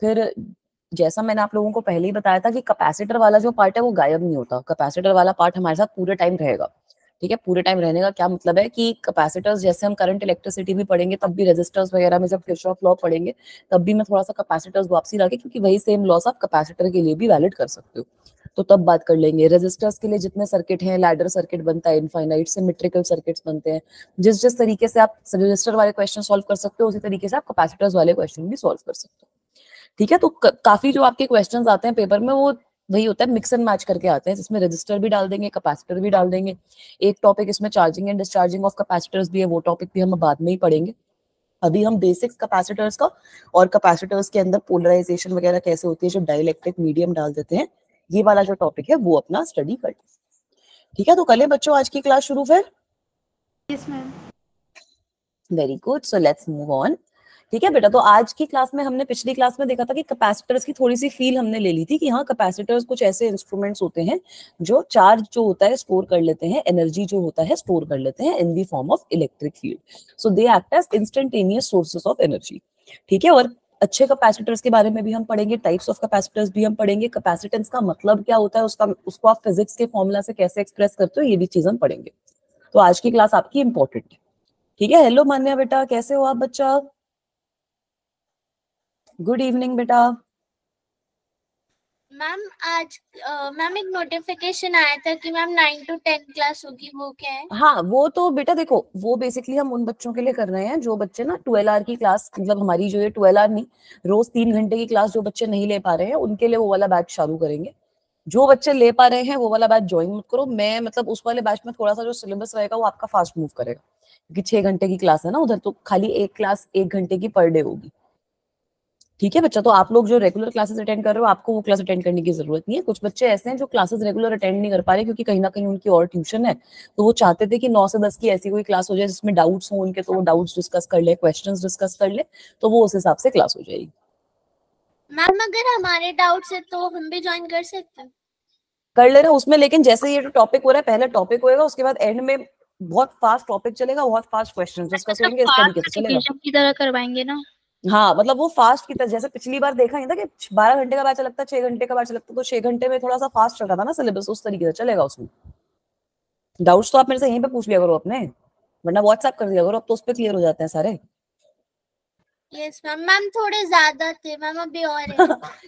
फिर जैसा मैंने आप लोगों को पहले ही बताया था कि कैपेसिटर वाला जो पार्ट है वो गायब नहीं होता, कैपेसिटर वाला पार्ट हमारे साथ पूरे टाइम रहेगा। ठीक है, पूरे टाइम रहने का क्या मतलब है कि कैपेसिटर्स जैसे हम करंट इलेक्ट्रिसिटी भी पढ़ेंगे तब भी रेजिस्टर्स वगैरह में जब किरचॉफ लॉ पढ़ेंगे तब भी मैं थोड़ा सा कैपेसिटर्स वापसी लाके, क्योंकि वही सेम लॉस आप कैपेसिटर के लिए भी वैलिड कर सकते हो, तो तब बात कर लेंगे। रेजिस्टर्स के लिए जितने सर्किट हैं, लैडर सर्किट बनता है, इनफाइनाइट सिमेट्रिकल सर्किट्स बनते हैं, जिस जिस तरीके से आप रेजिस्टर वाले क्वेश्चन सॉल्व कर सकते हो उसी तरीके से आप कैपेसिटर्स वाले क्वेश्चन भी सॉल्व कर सकते हो। ठीक है, तो काफी जो आपके क्वेश्चंस आते हैं पेपर में वो वही होता है, मिक्स एंड मैच करके आते हैं, जिसमें रजिस्टर भी डाल देंगे, कैपेसिटर भी डाल देंगे। एक टॉपिक इसमें charging and discharging of capacitors भी है, वो टॉपिक भी हम बाद में ही पढ़ेंगे। अभी हम बेसिक्स कैपेसिटर्स का और कैपेसिटर्स के अंदर पोलराइजेशन वगैरह कैसे होती है, जो डाइलेक्ट्रिक मीडियम डाल देते हैं, ये वाला जो टॉपिक है वो अपना स्टडी कर। ठीक है, तो कल बच्चों आज की क्लास शुरू फिर। Yes ma'am. Very good, so let's move on. ठीक है बेटा, तो आज की क्लास में हमने पिछली क्लास में देखा था कि कैपेसिटर्स की थोड़ी सी फील हमने ले ली थी कि हाँ कैपेसिटर्स कुछ ऐसे इंस्ट्रूमेंट्स होते हैं जो चार्ज जो होता है स्टोर कर लेते हैं, एनर्जी जो होता है स्टोर कर लेते हैं in the form of electric field. So they act as instantaneous sources of energy. ठीक है, और अच्छे कैपेसिटर्स के बारे में भी हम पढ़ेंगे, टाइप्स ऑफ कैपेसिटर्स भी हम पढ़ेंगे, कैपेसिटेंस का मतलब क्या होता है उसका, उसको आप फिजिक्स के फॉर्मूला से कैसे एक्सप्रेस करते हो, ये भी चीज हम पढ़ेंगे। तो आज की क्लास आपकी इंपॉर्टेंट है। ठीक है, हेलो मान्या बेटा, कैसे हो आप बच्चा? गुड इवनिंग बेटा। मैम आज मैम एक नोटिफिकेशन आया था कि मैम 9 to 10 क्लास होगी, वो क्या है? हाँ वो तो बेटा देखो, वो बेसिकली हम उन बच्चों के लिए कर रहे हैं जो बच्चे ना 12 आवर की क्लास, मतलब हमारी जो ये 12 आवर नहीं, रोज 3 घंटे की क्लास जो बच्चे नहीं ले पा रहे हैं उनके लिए वो वाला बैच चालू करेंगे। जो बच्चे ले पा रहे हैं वो वाला बैच ज्वाइन मत करो, मैं मतलब उस वाले बैच में थोड़ा सा जो सिलेबस रहेगा वो आपका फास्ट मूव करेगा, क्योंकि 6 घंटे की क्लास है ना उधर, तो खाली एक क्लास 1 घंटे की पर डे होगी। ठीक है बच्चा, तो आप लोग जो रेगुलर क्लासेस अटेंड कर रहे हो आपको वो क्लास अटेंड करने की जरूरत नहीं है। कुछ बच्चे ऐसे हैं जो क्लासेस रेगुलर अटेंड नहीं कर पा रहे क्योंकि कहीं ना कहीं उनकी और ट्यूशन है, तो वो चाहते थे कि 9 से 10 की ऐसी कोई क्लास हो जाए जिसमें डाउट्स हो उनके, तो वो डाउट्स डिस्कस कर ले, क्वेश्चंस डिस्कस कर ले, तो वो उस हिसाब से क्लास हो जाएगी। मैम अगर हमारे डाउट्स है तो हम भी ज्वाइन कर सकते हैं? कर ले रहे हो उसमें, लेकिन जैसे ये जो टॉपिक हो रहा है पहले टॉपिक होएगा, उसके बाद एंड में बहुत फास्ट टॉपिक चलेगा, बहुत फास्ट क्वेश्चन डिस्कस होंगे, इस तरीके से चलेगा। की तरह करवाएंगे ना? हाँ मतलब वो फास्ट की तरह, जैसे पिछली बार देखा नहीं था कि 12 घंटे का बैच लगता है, 6 घंटे का बैच लगता है, तो 6 घंटे में थोड़ा सा फास्ट चल रहा था ना सिलेबस, उस तरीके से चलेगा उसमें। डाउट्स तो आप मेरे से यहीं पे पूछ लिया करो अपने, वरना व्हाट्सएप कर दिया करो, अब तो उस पर क्लियर हो जाते हैं सारे। Yes ma'am. मैम थोड़े ज्यादा थे मैम, अभी और है।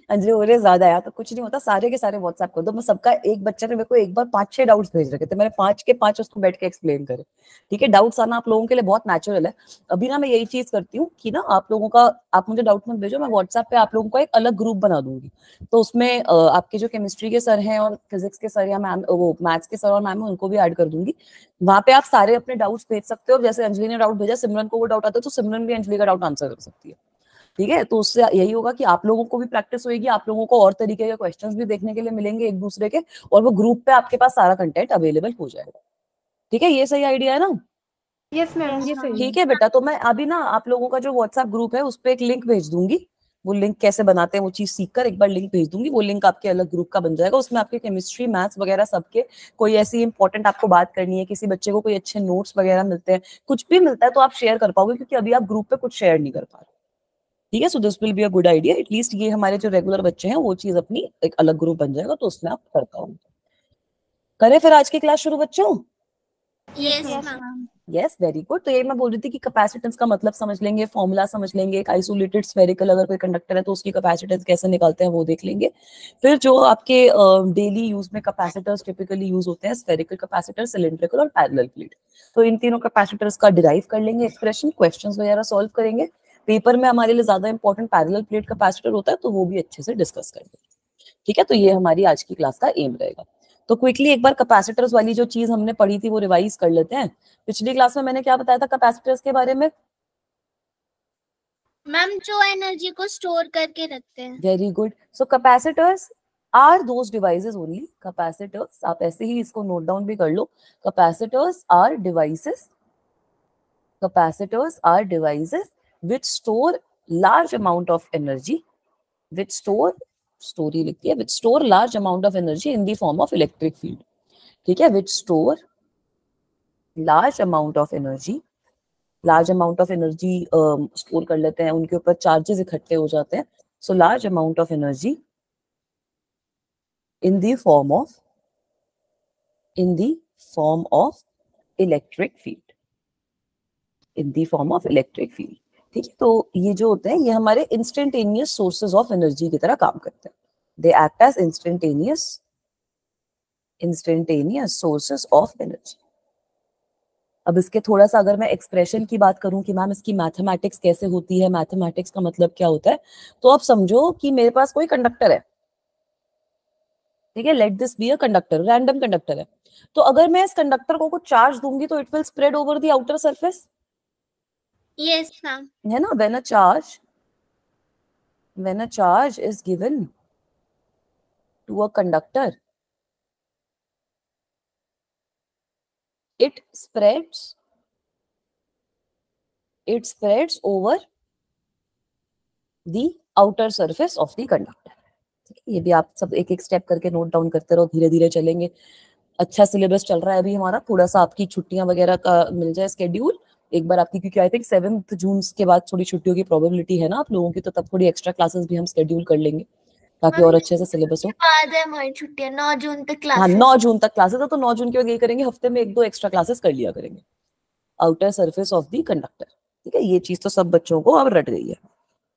अंजलि हो रहे ज्यादा यार तो कुछ नहीं होता, सारे के सारे व्हाट्सएप कर दो। मैं सबका, एक बच्चे ने मेरे को एक बार 5-6 डाउट्स भेज रखे थे, मैंने 5 के 5 उसको बैठ के एक्सप्लेन करे। ठीक है, डाउट्स आना आप लोगों के लिए बहुत नेचुरल है। अभी ना मैं यही चीज करती हूँ कि ना आप लोगों का, आप मुझे डाउट मत भेजो, मैं व्हाट्सएप पे आप लोगों का एक अलग ग्रुप बना दूंगी, तो उसमें आपके जो केमिस्ट्री के सर हैं और फिजिक्स के सर या मैम, वो मैथ्स के सर और मैम है, उनको भी ऐड कर दूंगी। वहां पे आप सारे अपने डाउट्स भेज सकते हो, जैसे अंजलि ने डाउट भेजा, सिमरन को वो डाउट आता है तो सिमरन भी अंजलि का डाउट आंसर कर सकती है। ठीक है, तो उससे यही होगा कि आप लोगों को भी प्रैक्टिस होगी, आप लोगों को और तरीके के क्वेश्चंस भी देखने के लिए मिलेंगे एक दूसरे के, और वो ग्रुप पे आपके पास सारा कंटेंट अवेलेबल हो जाएगा। ठीक है, ये सही आइडिया है ना? यस मैम, ये सही ठीक है। है बेटा, तो मैं अभी ना आप लोगों का जो व्हाट्सएप ग्रुप है उस पर एक लिंक भेज दूंगी, वो लिंक कैसे बनाते हैं वो चीज सीख कर एक बार लिंक भेज दूंगी, वो लिंक आपके अलग ग्रुप का बन जाएगा, उसमें आपके केमिस्ट्री मैथ्स वगैरह सबके, कोई ऐसी इंपॉर्टेंट आपको बात करनी है, किसी बच्चे को कोई अच्छे नोट्स वगैरह मिलते हैं, कुछ भी मिलता है तो आप शेयर कर पाओगे, क्योंकि अभी आप ग्रुप पे कुछ शेयर नहीं कर पा रहे। ठीक है, so this will be a good idea, at least ये हमारे जो रेगुलर बच्चे हैं वो चीज अपनी एक अलग ग्रुप बन जाएगा, तो उसमें आप कर पाओगे। करें फिर आज की क्लास शुरू बच्चों? Yes ma'am. Yes, very good. तो ये मैं बोल रही थी कि कैपेसिटेंस का मतलब समझ लेंगे, फॉर्मूला समझ लेंगे, एक आइसोलेटेड स्फेरिकल अगर कोई कंडक्टर है तो उसकी कैपेसिटेंस कैसे निकालते हैं वो देख लेंगे। फिर जो आपके डेली यूज में कैपेसिटर्स टिपिकली यूज होते हैं, स्फेरिकल कैपेसिटर, सिलिंड्रिकल और पैरेलल प्लेट, तो इन तीनों कैपेसिटर्स का डिराइव कर लेंगे एक्सप्रेशन, क्वेश्चंस वगैरह सॉल्व करेंगे। पेपर में हमारे लिए ज्यादा इंपॉर्टेंट पैरेलल प्लेट कैपेसिटर होता है, तो वो भी अच्छे से डिस्कस करेंगे। ठीक है, तो ये हमारी आज की क्लास का एम रहेगा। तो क्विकली एक बार कैपेसिटर्स वाली जो चीज हमने पढ़ी थी वो रिवाइज कर लेते हैं। पिछली क्लास में मैंने क्या बताया था कैपेसिटर्स के बारे में? मैम जो एनर्जी को स्टोर करके रखते हैं। Very good, so capacitors are those devices only, capacitors आप ऐसे ही इसको नोट डाउन भी कर लो, capacitors are devices, capacitors are devices which store large amount of energy, which store, story लिखती है, which store large amount of energy in the form of electric field. ठीक है, which store large amount of energy, large amount of energy store कर लेते हैं, उनके ऊपर charges इकट्ठे हो जाते हैं, So large amount of energy in the form of electric field, in the form of electric field. ठीक है, तो ये जो होते हैं ये हमारे इंस्टेंटेनियस सोर्सेज ऑफ एनर्जी की तरह काम करते हैं. They act as instantaneous sources of energy. अब इसके थोड़ा सा अगर मैं एक्सप्रेशन की बात करूं कि मैम इसकी मैथमेटिक्स कैसे होती है, मैथमेटिक्स का मतलब क्या होता है, तो आप समझो कि मेरे पास कोई कंडक्टर है. ठीक है, let this be a conductor, random conductor है. तो अगर मैं इस कंडक्टर को कुछ चार्ज दूंगी तो it will spread over the outer surface. Yes ma'am. है ना, when a charge is given to a conductor, it spreads over the outer surface of the conductor. ये भी आप सब एक एक स्टेप करके नोट डाउन करते रहो, धीरे धीरे चलेंगे. अच्छा सिलेबस चल रहा है अभी हमारा, थोड़ा सा आपकी छुट्टियां वगैरह का मिल जाए स्केड्यूल एक बार आपकी, क्योंकि आई थिंक 7 जून के बाद थोड़ी छुट्टियों की प्रोबेबिलिटी है ना आप लोगों की, तो तब थोड़ी एक्स्ट्रा क्लासेस भी हम स्केड्यूल कर लेंगे ताकि और अच्छे से सिलेबस हो. बाद है हमारी छुट्टियां, 9 जून तक हाँ, क्लासेस. 9 जून तक क्लासेस है, तो 9 जून के बाद ये करेंगे, हफ्ते में 1-2 एक्स्ट्रा क्लासेस कर लिया करेंगे. Outer surface of the conductor. ठीक है, ये चीज तो सब बच्चों को अब रट गई है.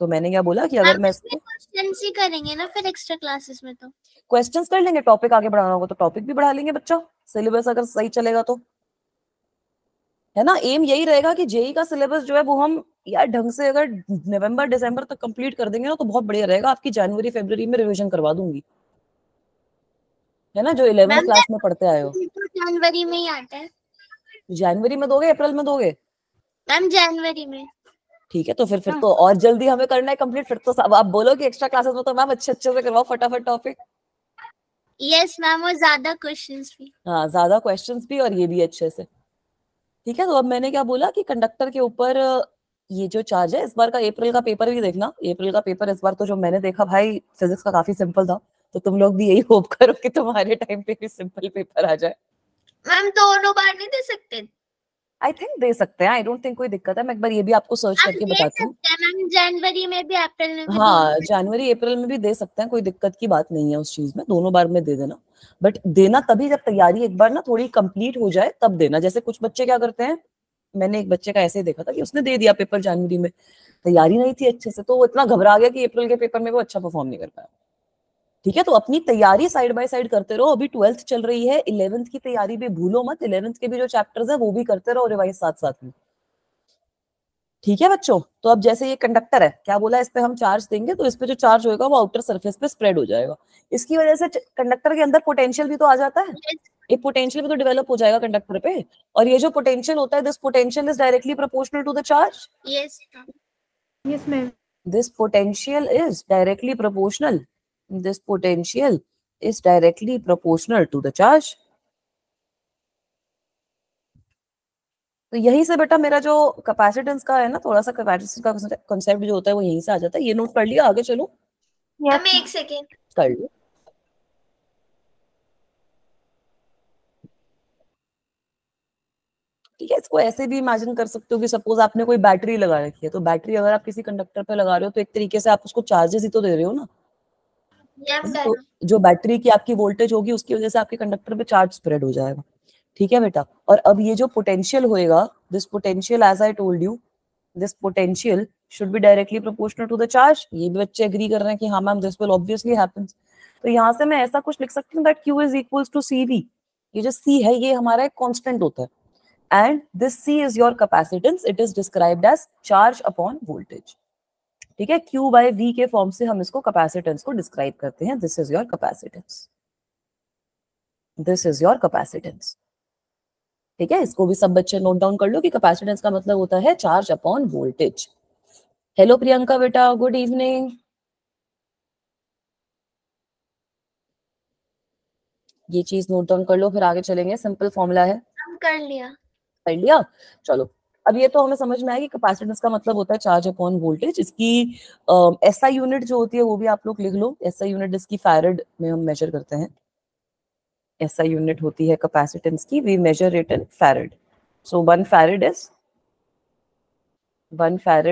तो मैंने क्या बोला कि अगर मैं इसको क्वेश्चंस ही करेंगे ना फिर एक्स्ट्रा क्लासेस में, तो क्वेश्चंस कर लेंगे, टॉपिक आगे बढ़ाना होगा तो टॉपिक भी बढ़ा लेंगे बच्चा, सिलेबस अगर सही चलेगा तो. है ना, एम यही रहेगा कि जेई का सिलेबस जो है वो हम यार ढंग से अगर नवंबर दिसंबर तक कंप्लीट कर देंगे ना तो बहुत बढ़िया रहेगा. आपकी जनवरी फरवरी में रिवीजन करवा दूंगी. है ना, जो 11th क्लास में पढ़ते आए हो. जनवरी में ही आता है. जनवरी में दोगे, अप्रैल में दोगे? मैम जनवरी में. ठीक है, तो फिर तो और जल्दी हमें करना है कंप्लीट. फिर तो आप बोलो कि एक्स्ट्रा क्लासेस में तो मैम अच्छे अच्छे से करवाओ फटाफट टॉपिक. यस मैम, और ज्यादा क्वेश्चंस भी. हाँ, ज्यादा क्वेश्चंस भी और ये भी अच्छे से. ठीक है, तो अब मैंने क्या बोला कि कंडक्टर के ऊपर ये जो चार्ज है, इस बार का अप्रैल का पेपर भी देखना. अप्रैल का पेपर इस बार तो जो मैंने देखा भाई फिजिक्स का काफी सिंपल था, तो तुम लोग भी यही होप करो कि तुम्हारे टाइम पे भी सिंपल पेपर आ जाए. मैम दोनों बार नहीं दे सकते? आई थिंक दे सकते हैं, आई डोंट थिंक कोई दिक्कत है. मैं एक बार ये भी आपको सर्च करके बताती हूँ. मैम जनवरी में भी अप्रैल में भी. हाँ, जनवरी अप्रैल में भी दे सकते हैं, कोई दिक्कत की बात नहीं है उस चीज में, दोनों बार में दे देना. बट देना तभी जब तैयारी एक बार ना थोड़ी कंप्लीट हो जाए तब देना. जैसे कुछ बच्चे क्या करते हैं, मैंने एक बच्चे का ऐसे ही देखा था कि उसने दे दिया पेपर जनवरी में, तैयारी नहीं थी अच्छे से, तो वो इतना घबरा गया कि अप्रैल के पेपर में वो अच्छा परफॉर्म नहीं कर पाया. ठीक है, तो अपनी तैयारी साइड बाय साइड करते रहो. अभी 12th चल रही है, 11th की तैयारी भी भूलो मत. 11th के भी जो चैप्टर्स है वो भी करते रहो रिवाइज साथ साथ में. ठीक है बच्चों, तो अब जैसे ये कंडक्टर है, क्या बोला, इस पे हम चार्ज देंगे तो इस पे जो चार्ज होगा वो आउटर सरफेस पे स्प्रेड हो जाएगा. इसकी वजह से कंडक्टर के अंदर पोटेंशियल भी तो आ जाता है. एक पोटेंशियल भी तो डेवलप हो जाएगा कंडक्टर पे, और ये जो पोटेंशियल होता है, this potential is directly proportional to the charge. Yes yes ma'am. This potential is directly proportional. This potential is directly proportional to the charge. तो यही से बेटा मेरा जो कैपेसिटेंस का है ना, थोड़ा सा कैपेसिटेंस का कॉन्सेप्ट जो होता है वो यहीं से आ जाता है. ये नोट कर लिया, आगे चलो. मैम एक सेकेंड कर लो. ठीक है, इसको ऐसे भी इमेजिन कर सकते हो कि सपोज आपने कोई बैटरी लगा रखी है, तो बैटरी अगर आप किसी कंडक्टर पे लगा रहे हो तो एक तरीके से आप उसको चार्जेस ही तो दे रहे हो ना. तो जो बैटरी की आपकी वोल्टेज होगी उसकी वजह से आपके कंडक्टर पे चार्ज स्प्रेड हो जाएगा. ठीक है बेटा, और अब ये जो पोटेंशियल होएगा, this potential as I told you, this potential should be directly proportional to the charge. ये भी बच्चे एग्री कर रहे हैं कि हाँ ma'am this will obviously happens. तो यहाँ से मैं ऐसा कुछ लिख सकती हूँ that Q is equals to CV. ये जो C है ये हमारा एक कांस्टेंट होता है, and this C is your capacitance. It is described as charge upon voltage. ठीक है, Q बाय V के फॉर्म से हम इसको कैपेसिटेंस को डिस्क्राइब करते हैं. This is your capacitance, this is your capacitance. ठीक है, इसको भी सब बच्चे नोट डाउन कर लो कि कैपेसिटेंस का मतलब होता है charge upon voltage. Hello Priyanka बेटा, गुड इवनिंग. ये चीज नोट डाउन कर लो, फिर आगे चलेंगे. सिंपल फॉर्मूला है. कर लिया. कर लिया, चलो. अब ये तो हमें समझ में आया कि कैपेसिटेंस का मतलब होता है चार्ज अपॉन वोल्टेज. इसकी एसआई यूनिट जो होती है वो भी आप लोग लिख लो. एसआई यूनिट इसकी फैरेड में हम मेजर करते हैं. एसआई यूनिट होती है कैपेसिटेंस की, we measure it in farad. So 1 farad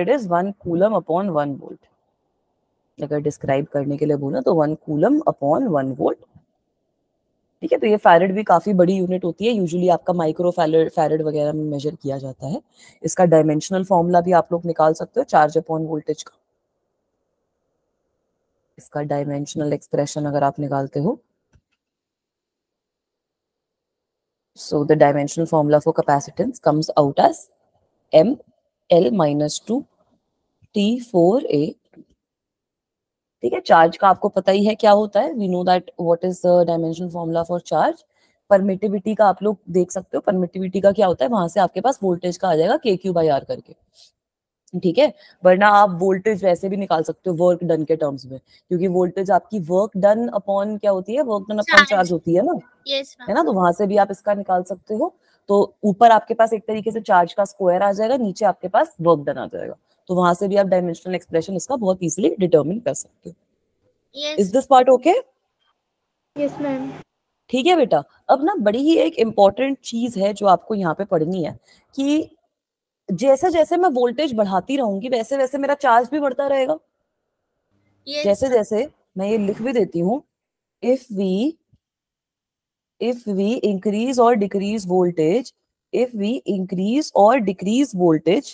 is 1 coulomb upon 1 volt. अगर डिस्क्राइब करने के लिए बोला तो 1 कूलम अपॉन 1 वोल्ट। ठीक है, तो ये फैरेड भी काफी बड़ी यूनिट होती है, यूजुअली आपका माइक्रो फैरेड वगैरह में मेजर किया जाता है। इसका डायमेंशनल फॉर्मूला भी आप लोग निकाल सकते हो चार्ज अपॉन वोल्टेज का। इसका डायमेंशनल एक्सप्रेशन अगर आप निकालते हो, so the dimensional formula for capacitance comes out as m l minus 2 t4a। ठीक है, चार्ज का आपको पता ही है क्या होता है, we know that what is the dimensional formula for charge. Permittivity का आप लोग देख सकते हो, परमिटिविटी का क्या होता है, वहां से आपके पास वोल्टेज का आ जाएगा के क्यू बाई आर करके। ठीक है, वरना आप वोल्टेज वैसे भी निकाल सकते हो वर्क डन के टर्म्स में, क्योंकि वोल्टेज आपकी वर्क डन अपॉन क्या होती है, वर्क डन अपॉन चार्ज होती है ना। यस है ना, तो वहां से भी आप इसका निकाल सकते हो। तो ऊपर आपके पास एक तरीके से चार्ज का स्क्वायर आ जाएगा, नीचे आपके पास वर्क डन आ जाएगा, तो वहां से भी आप डायमेंशनल एक्सप्रेशन इसका बहुत इजीली डिटरमिन कर सकते हो। Is this part okay? Yes ma'am. ठीक है बेटा, अब ना बड़ी ही एक इम्पॉर्टेंट चीज है जो आपको यहाँ पे पढ़नी है कि जैसे जैसे मैं वोल्टेज बढ़ाती रहूंगी वैसे वैसे मेरा चार्ज भी बढ़ता रहेगा। जैसे जैसे मैं ये लिख भी देती हूँ, if we increase or decrease voltage, if we increase or decrease voltage,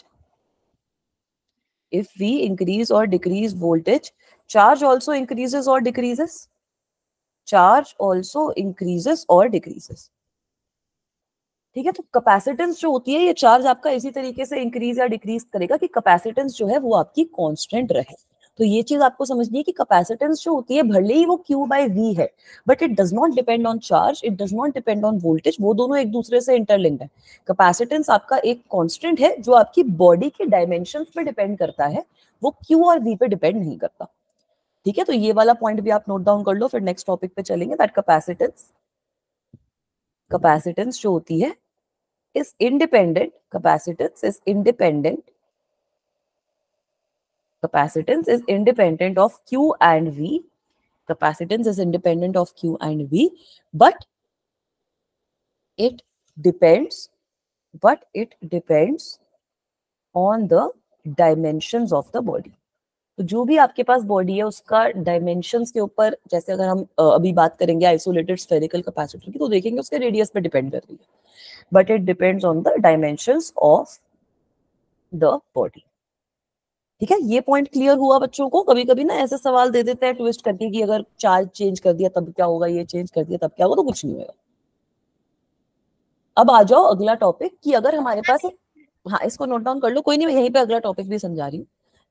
if we increase or decrease voltage, charge also increases or decreases, charge also increases or decreases। ठीक है, तो कैपेसिटेंस जो होती है ये चार्ज आपका इसी तरीके से इंक्रीज या डिक्रीज करेगा कि कैपेसिटेंस जो है वो आपकी कांस्टेंट रहे। तो ये चीज आपको समझनी है कि कैपेसिटेंस जो होती है भले ही वो Q बाय V है, but it does not depend on charge, it does not depend on voltage, वो दोनों एक दूसरे से इंटरलिंक्ड है। कैपेसिटेंस आपका एक कांस्टेंट है जो आपकी बॉडी के डायमेंशंस पे डिपेंड करता है, वो Q और V पे डिपेंड नहीं करता। ठीक है, तो ये वाला पॉइंट भी आप नोट डाउन कर लो, फिर नेक्स्ट टॉपिक पे चलेंगे। दैट कैपेसिटेंस जो होती है is independent, capacitance is independent, capacitance is independent of Q and V, capacitance is independent of Q and V, but it depends, it depends on the dimensions of the body। तो जो भी आपके पास body है उसका dimensions के ऊपर, जैसे अगर हम अभी बात करेंगे आइसोलेटेड स्फेरिकल कैपेसिटर की, तो देखेंगे उसके रेडियस पे डिपेंड कर रही है, but it depends on the dimensions of the body. ठीक है, ये पॉइंट क्लियर हुआ बच्चों को? कभी कभी ना ऐसे सवाल दे देते हैं ट्विस्ट करके कि अगर चार्ज चेंज कर दिया तब क्या होगा, ये चेंज कर दिया तब क्या होगा, तो कुछ नहीं होगा। अब आ जाओ अगला टॉपिक कि अगर हमारे पास हाँ इसको नोट डाउन कर लो, कोई नहीं, मैं यहीं पे अगला टॉपिक भी समझा रही हूँ।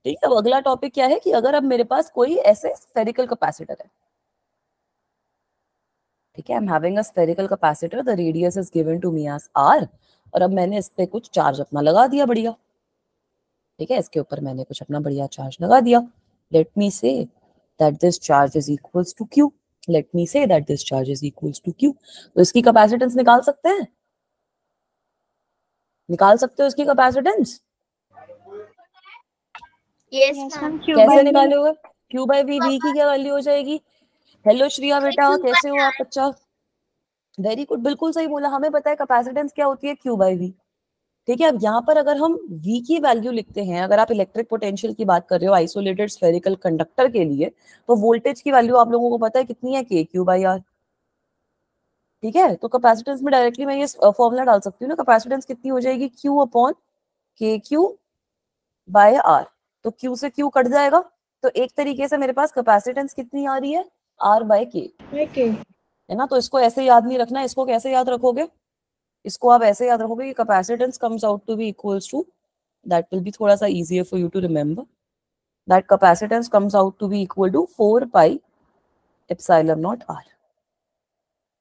ठीक है, अब अगला टॉपिक क्या है कि अगर अब मेरे पास कोई ऐसे स्फेरिकल कैपेसिटर है, ठीक है, I am having a spherical capacitor, the radius is given to me as r, और अब मैंने इस पे कुछ चार्ज अपना लगा दिया बढ़िया। ठीक है, इसके ऊपर मैंने कुछ अपना बढ़िया चार्ज लगा दिया। Let me say that this charge is equals to Q, let me say that this charge is equals to Q। तो इसकी कैपेसिटेंस निकाल सकते हैं, निकाल सकते हो इसकी कैपेसिटेंस? Yes ma'am. कैसे निकालोगे? Q बाय V, V की क्या वैल्यू हो जाएगी? हेलो श्रिया बेटा, कैसे हो आप बच्चा? वेरी गुड, बिल्कुल सही बोला, हमें पता है कैपेसिटेंस क्या होती है, Q बाय V। ठीक है, अब यहाँ पर अगर हम V की वैल्यू लिखते हैं, अगर आप इलेक्ट्रिक पोटेंशियल की बात कर रहे हो आइसोलेटेड स्फेरिकल कंडक्टर के लिए, तो वोल्टेज की वैल्यू आप लोगों को पता है कितनी है, के क्यू बाई आर। ठीक है, तो कैपेसिटेंस में डायरेक्टली मैं ये फॉर्मूला डाल सकती हूँ ना, कैपेसिटेंस कितनी हो जाएगी, Q upon K Q by are. तो क्यू से क्यू कट जाएगा, तो एक तरीके से मेरे पास कैपेसिटेंस कितनी आ रही है, आर बाय के, है ना। तो इसको ऐसे याद नहीं रखना, इसको कैसे याद रखोगे, इसको आप ऐसे याद रखोगे कि capacitance comes out to be equals to, that will be थोड़ा सा easier for you to remember, that capacitance comes out to be equal to 4 pi epsilon not R.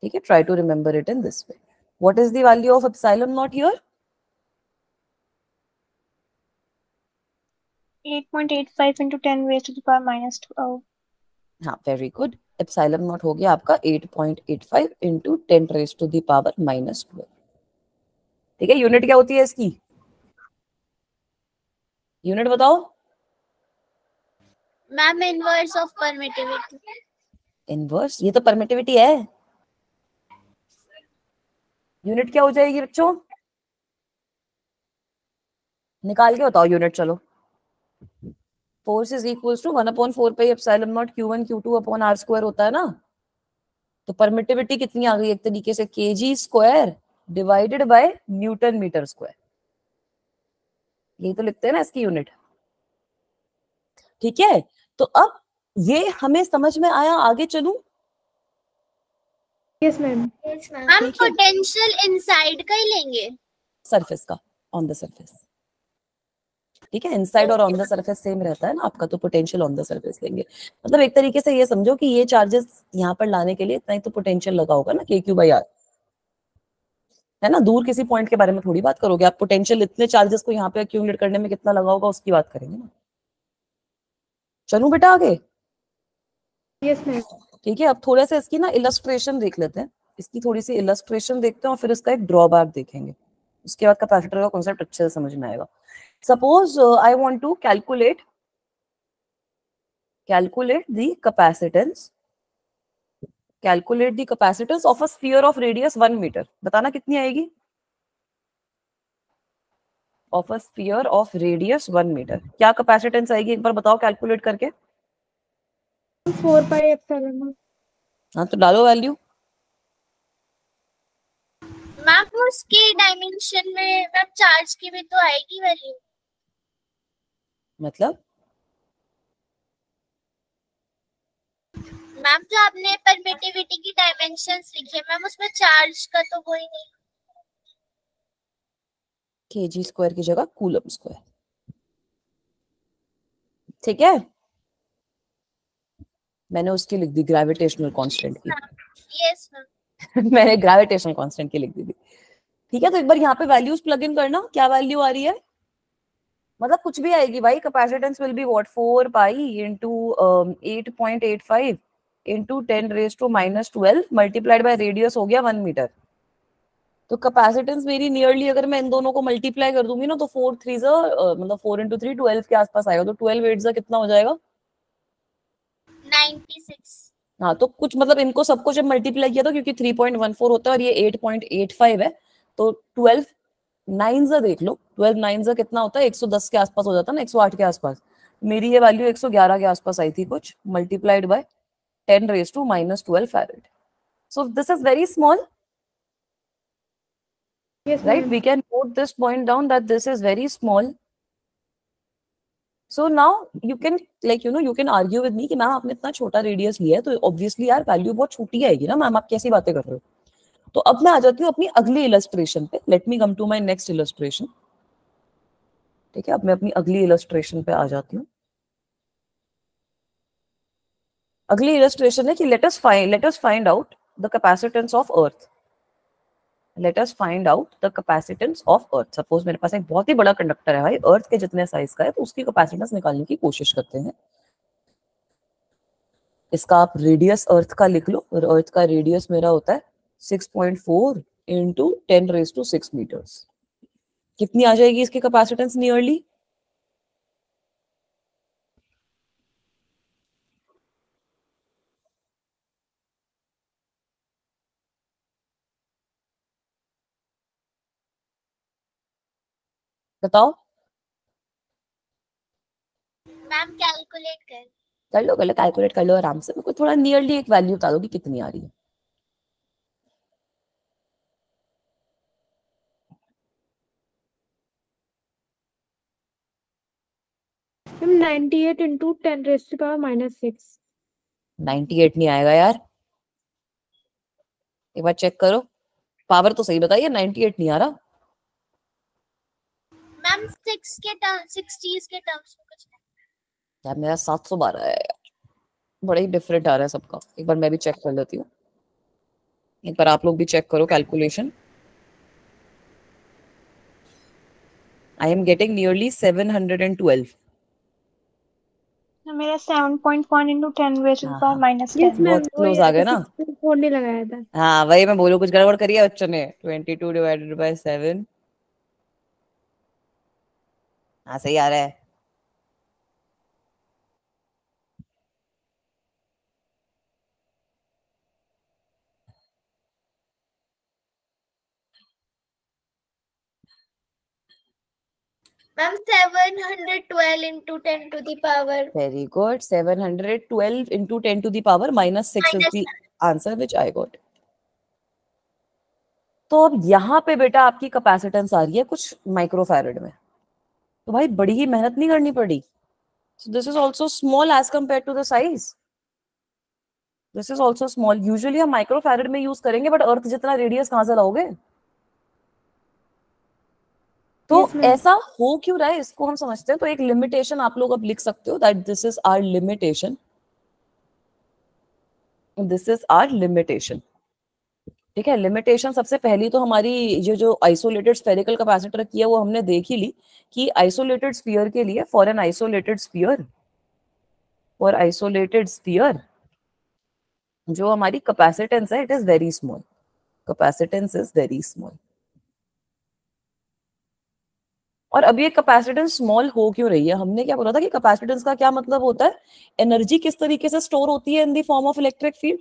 ठीक है, try to remember it in this way. What is the value of epsilon not here? 8.85 into 10 raised to the power minus 12। हाँ, very good, epsilon not हो गया आपका 8.85 into 10 raise to the power minus 12। ठीक है, unit क्या होती है इसकी, यूनिट बताओ। Ma'am inverse of permittivity. Inverse, ये तो परमिटिविटी है, यूनिट क्या हो जाएगी बच्चों, निकाल के बताओ यूनिट, चलो। Force is equals to 1/4πε0 Q1 Q2/r² होता है ना। तो परमिटिविटी कितनी आ गई एक तरीके से, kg² divided by newton metre square. यही तो लिखते हैं ना इसकी यूनिट। ठीक है, तो अब ये हमें समझ में आया, आगे चलूं? Yes ma'am. हम पोटेंशियल इनसाइड का ही लेंगे, सरफेस का, ऑन द सरफेस। ठीक है, इनसाइड और ऑन द सरफेस सेम रहता है ना आपका, तो पोटेंशियल ऑन द सरफेस लेंगे। मतलब एक तरीके से ये समझो कि ये चार्जेस यहाँ पर लाने के लिए इतना ही तो पोटेंशियल लगा होगा ना, KQ/R, है ना। दूर किसी पॉइंट के बारे में थोड़ी बात करोगे आप, पोटेंशियल इतने चार्जेस को यहाँ पे अक्यूमुलेट करने में कितना लगा होगा उसकी बात करेंगे ना। चलूं बेटा आगे? Yes ma'am. ठीक है, अब थोड़ा सा इसकी ना इलस्ट्रेशन देख लेते हैं, इसकी थोड़ी सी इलस्ट्रेशन देखते हैं और फिर इसका एक ड्रॉबैक देखेंगे। उसके बाद कैपेसिटर का कॉन्सेप्ट अच्छे से समझ में आएगा। Suppose I want to calculate the capacitance of a sphere of radius 1 meter। बताना कितनी आएगी? of a sphere of radius 1 meter क्या कैपेसिटेंस आएगी, एक बार बताओ कैलकुलेट करके। 4πε0। हाँ तो डालो वैल्यू। मैम उसके डायमेंशन में मैम चार्ज की भी तो आएगी वैल्यू। मतलब मैम जो आपने परमिटिविटी की डायमेंशंस लिखे मैम, उसमें चार्ज का तो कोई नहीं। kg² की जगह कूलम स्क्वायर। ठीक है, मैंने उसकी लिख दी ग्रेविटेशनल कांस्टेंट की। Yes ma'am. मैंने ग्रेविटेशनल कांस्टेंट की लिख दी थी। ठीक है, तो एक बार यहाँ पे वैल्यूज प्लग इन करना, क्या वैल्यू आ रही है? मतलब कुछ भी आएगी भाई। Capacitance will be what, 4 pi into 8.85 into 10⁻⁻12 multiplied by radius हो गया 1 मीटर। तो कैपेसिटेंस मेरी नियरली अगर मैं इन दोनों को मल्टीप्लाई कर दूंगी ना तो 4 3 मतलब 4 इंटू 3 12 के आसपास आएगा। तो 12 8 कितना हो जाएगा? 96। हाँ, तो कुछ मतलब इनको सबको जब मल्टीप्लाई किया था, क्योंकि 3.14 होता है और ये 8.85 है, तो 12 9 देख लो, 12 9 कितना होता है? 110 के आसपास हो जाता है ना, 108 के आसपास। मेरी ये वैल्यू 111 के आसपास आई थी कुछ, multiplied by 10⁻⁻12 farad. So this is very small, Yes, right? ma'am. We can note this point down that this is very small. So now you can you can argue with me कि ma'am आपने इतना छोटा radius लिया है तो obviously यार value बहुत छोटी आएगी ना मैम, आप कैसी बातें कर रहे हो। तो अब मैं आ जाती हूँ अपनी अगली इलस्ट्रेशन पे। Let me come to my next illustration. ठीक है, अब मैं अपनी अगली इलस्ट्रेशन पे आ जाती हूँ। अगली इलस्ट्रेशन है कि let us find out the capacitance of earth. Let us find out the capacitance of earth. Suppose मेरे पास एक बहुत ही बड़ा कंडक्टर है भाई, अर्थ के जितने साइज का है, तो उसकी कैपेसिटेंस निकालने की कोशिश करते हैं। इसका आप रेडियस अर्थ का लिख लो, और अर्थ का रेडियस मेरा होता है 6.4 इंटू 10⁻⁶ मीटर्स। कितनी आ जाएगी इसकी कैपेसिटेंस नियरली? बताओ। मैम कैलकुलेट कर लो कैलकुलेट कर लो आराम से। मेरे को थोड़ा नियरली एक वैल्यू बता दो कि कितनी आ रही है। Ma'am 98 into 10⁻⁻6। 98 नहीं आएगा यार, एक बार चेक करो। पावर तो सही बताइए, 98 नहीं आ रहा। मैम 60s के टर्म्स में कुछ यार मेरा 712 है यार, बड़ा ही डिफरेंट आ रहा है सबका। एक बार मैं भी चेक कर लेती हूँ, एक बार आप लोग भी चेक करो calculation. I am getting nearly 712। मेरा 7.1 into 10⁻⁻10। यस मैम, बहुत वही क्लोज आ आया गए था, ना। 6.4 नहीं लगाया था। हाँ वही मैं बोलूँ, कुछ गड़बड़ करी है बच्चों ने। 22 डिवाइडेड बाय 7। हाँ सही आ रहा है। Ma'am 712 into 10 to the power. Very good. 712 into 10 to the power minus 6 is the answer which I got. तो अब यहाँ पे बेटा आपकी कैपेसिटेंस आ रही है कुछ माइक्रोफैरड में, तो भाई बड़ी ही मेहनत नहीं करनी पड़ी. So this is also small as compared to the size. This is also small. Usually हम माइक्रोफैरड में यूज करेंगे, बट अर्थ जितना रेडियस कहाँ से लाओगे? तो ऐसा हो क्यों रहा है इसको हम समझते हैं. तो एक लिमिटेशन आप लोग अब लिख सकते हो, that this is our limitation. This is our limitation. ठीक है. लिमिटेशन सबसे पहली तो हमारी ये जो आइसोलेटेड स्फेरिकल कैपेसिटर की है वो हमने देख ही ली कि आइसोलेटेड स्फीयर के लिए, for an isolated sphere, for isolated sphere जो हमारी कैपेसिटेंस है, it is very small. Capacitance is very small. और अब ये कैपेसिटेंस स्मॉल हो क्यों रही है? हमने क्या बोला था कि कैपेसिटेंस का क्या मतलब होता है? एनर्जी किस तरीके से स्टोर होती है इन the form of electric field.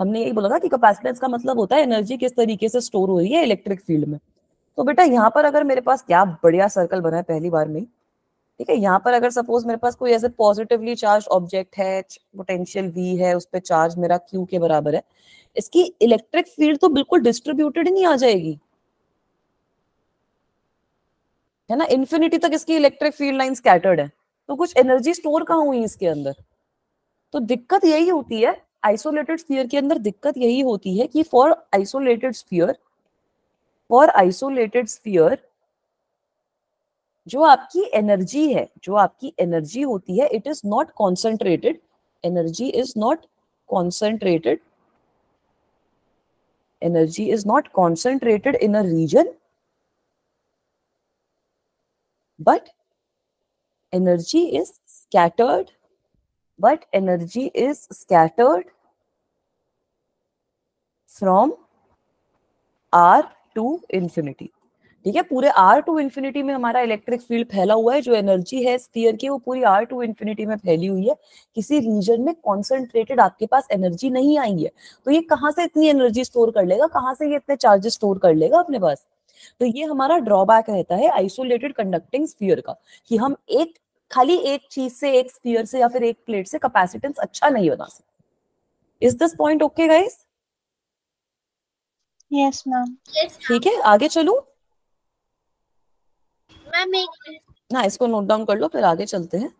हमने यही बोला था कि कैपेसिटेंस का मतलब होता है एनर्जी किस तरीके से स्टोर हो रही है इलेक्ट्रिक फील्ड में. तो बेटा यहाँ पर अगर मेरे पास, क्या बढ़िया सर्कल बना है पहली बार में, ठीक है. यहाँ पर अगर सपोज मेरे पास कोई ऐसे पॉजिटिवली चार्ज ऑब्जेक्ट है, पोटेंशियल V है, उस पर चार्ज मेरा Q के बराबर है, इसकी इलेक्ट्रिक फील्ड तो बिल्कुल डिस्ट्रीब्यूटेड ही नहीं आ जाएगी, है ना. इन्फिनिटी तक इसकी इलेक्ट्रिक फील्ड लाइन स्कैटर्ड है, तो कुछ एनर्जी स्टोर कहाँ हुई इसके अंदर. तो दिक्कत यही होती है आइसोलेटेड स्फीयर के अंदर. दिक्कत यही होती है कि फॉर आइसोलेटेड स्फीयर जो आपकी एनर्जी है, जो आपकी एनर्जी होती है, it is not concentrated. Energy is not concentrated. Energy is not concentrated in a region, but energy is scattered from R to infinity. ठीक है. पूरे R to infinity में हमारा इलेक्ट्रिक फील्ड फैला हुआ है. जो एनर्जी है स्फीयर की वो पूरी R to infinity में फैली हुई है. किसी रीजन में कॉन्सेंट्रेटेड आपके पास एनर्जी नहीं आई है. तो ये कहाँ से इतनी एनर्जी स्टोर कर लेगा, कहाँ से ये इतने चार्जेस स्टोर कर लेगा अपने पास. तो ये हमारा ड्रॉबैक रहता है आइसोलेटेड कंडक्टिंग स्फीयर का, कि हम खाली एक चीज से, एक स्फीयर से या फिर एक प्लेट से कैपेसिटेंस अच्छा नहीं बना सकते. Is this point okay guys? Yes ma'am. ठीक है. आगे चलूं? मैम एक ना, इसको नोट डाउन कर लो, फिर आगे चलते हैं.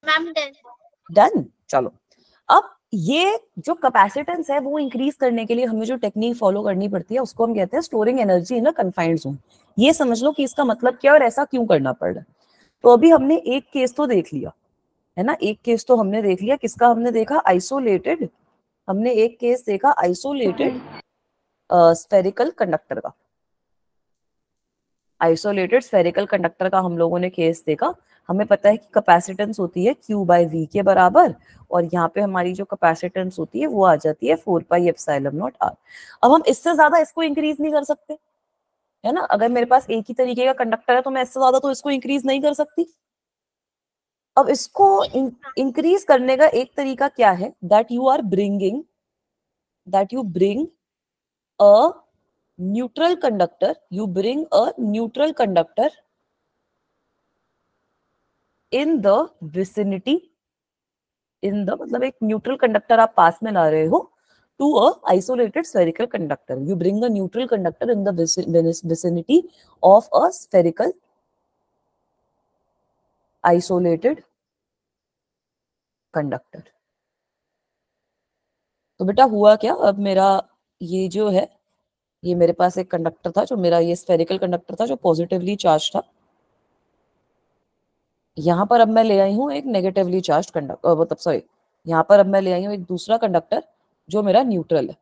Ma'am done. चलो. अब ये जो कैपेसिटेंस है वो इंक्रीज करने के लिए हमें जो टेक्निक फॉलो करनी पड़ती है उसको हम कहते हैं storing energy in a confined zone. ये समझ लो कि इसका मतलब क्या और ऐसा क्यों करना पड़ रहा है. तो अभी हमने एक केस तो देख लिया, है ना. एक केस तो हमने देख लिया. किसका हमने देखा? आइसोलेटेड. हमने एक केस देखा आइसोलेटेड स्फेरिकल कंडक्टर का. आइसोलेटेड स्फेरिकल कंडक्टर का हम लोगों ने केस देखा. हमें पता है कि कैपेसिटेंस होती है Q/V के बराबर, और यहाँ पे हमारी जो कैपेसिटेंस होती है वो आ जाती है 4πε0r. अब हम इससे ज्यादा इसको इंक्रीज नहीं कर सकते, है ना. अगर मेरे पास एक ही तरीके का कंडक्टर है तो मैं इससे ज्यादा तो इसको इंक्रीज नहीं कर सकती. अब इसको इंक्रीज करने का एक तरीका क्या है? That you bring a neutral conductor. You bring a neutral conductor in the vicinity. मतलब एक न्यूट्रल कंडक्टर आप पास में ला रहे हो to a isolated spherical conductor. You bring a neutral conductor in the vicinity of a spherical isolated conductor. तो बेटा हुआ क्या? अब मेरा ये जो है, ये मेरे पास एक कंडक्टर था, जो मेरा ये स्फेरिकल कंडक्टर था जो पॉजिटिवली चार्ज था. यहाँ पर अब मैं ले आई हूँ एक नेगेटिवली चार्ज कंडक्टर, मतलब सॉरी, यहाँ पर अब मैं ले आई हूँ एक दूसरा कंडक्टर जो मेरा न्यूट्रल है.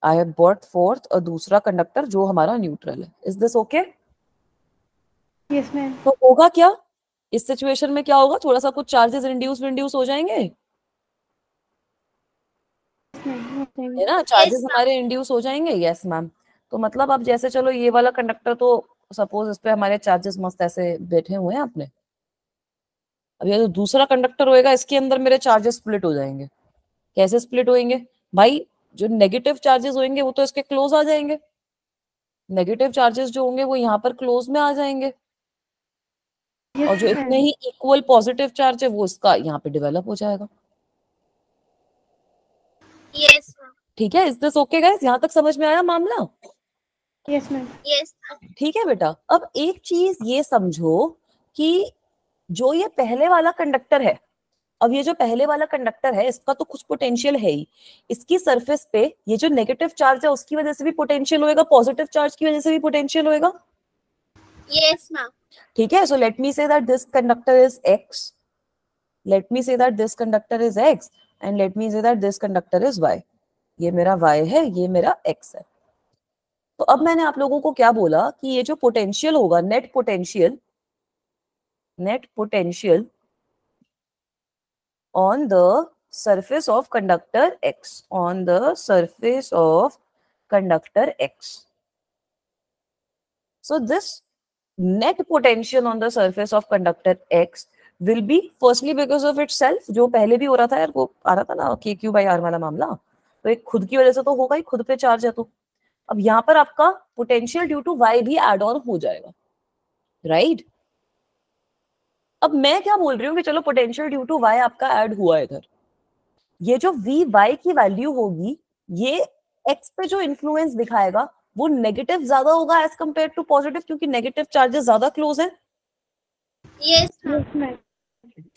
आई हैव बॉट फोर्थ और दूसरा कंडक्टर जो हमारा न्यूट्रल है. Is this okay? Yes ma'am. तो होगा क्या इस सिचुएशन में? क्या होगा? थोड़ा सा कुछ चार्जेस इंड्यूस हो जाएंगे, है ना. चार्जेस हमारे इंड्यूस हो जाएंगे. Yes ma'am. तो मतलब अब जैसे चलो ये वाला कंडक्टर तो सपोज इस पे हमारे चार्जेस मस्त ऐसे बैठे हुए हैं आपने, अब ये जो दूसरा कंडक्टर होएगा इसके अंदर मेरे चार्जेस स्प्लिट हो जाएंगे। कैसे स्प्लिट होंगे भाई? जो नेगेटिव चार्जेस होंगे वो तो इसके क्लोज आ जाएंगे, नेगेटिव चार्जेस जो होंगे वो यहाँ पर क्लोज में आ जाएंगे, और जो इतने ही इक्वल पॉजिटिव चार्ज है वो इसका यहाँ पे डेवलप हो जाएगा। Yes ma'am. ठीक है, इज दिस ओके गाइस? यहाँ तक समझ में आया मामला? Yes ma'am. यस। ठीक है बेटा, अब एक चीज ये समझो कि जो ये पहले वाला कंडक्टर है, अब ये जो पहले वाला कंडक्टर है इसका तो कुछ पोटेंशियल है ही, इसकी सरफेस पे ये जो नेगेटिव चार्ज है उसकी वजह से भी पोटेंशियल होएगा, पॉजिटिव चार्ज की वजह से भी पोटेंशियल होएगा। Yes ma'am. ठीक है, so let me say that this conductor is X, let me say that this conductor is X, and let me say that this conductor is Y. ये मेरा y है, ये मेरा x है। तो अब मैंने आप लोगों को क्या बोला कि ये जो पोटेंशियल होगा, net potential on the surface of conductor X, on the surface of conductor X. So this net potential on the surface of conductor X will be firstly because of itself, जो पहले भी हो रहा था यार, वो आ रहा था ना KQ/R वाला मामला, तो एक खुद की वजह से तो होगा ही, खुद पे चार्ज है तो। अब यहाँ पर आपका पोटेंशियल ड्यू टू y भी एड ऑन हो जाएगा, राइट? अब मैं क्या बोल रही हूँ कि चलो पोटेंशियल ड्यू टू y आपका ऐड हुआ है इधर, ये जो Vy की वैल्यू होगी ये x पे जो इन्फ्लुएंस दिखाएगा वो नेगेटिव ज्यादा होगा एज कंपेयर टू पॉजिटिव, क्योंकि नेगेटिव चार्जेस ज्यादा क्लोज है। Yes ma'am.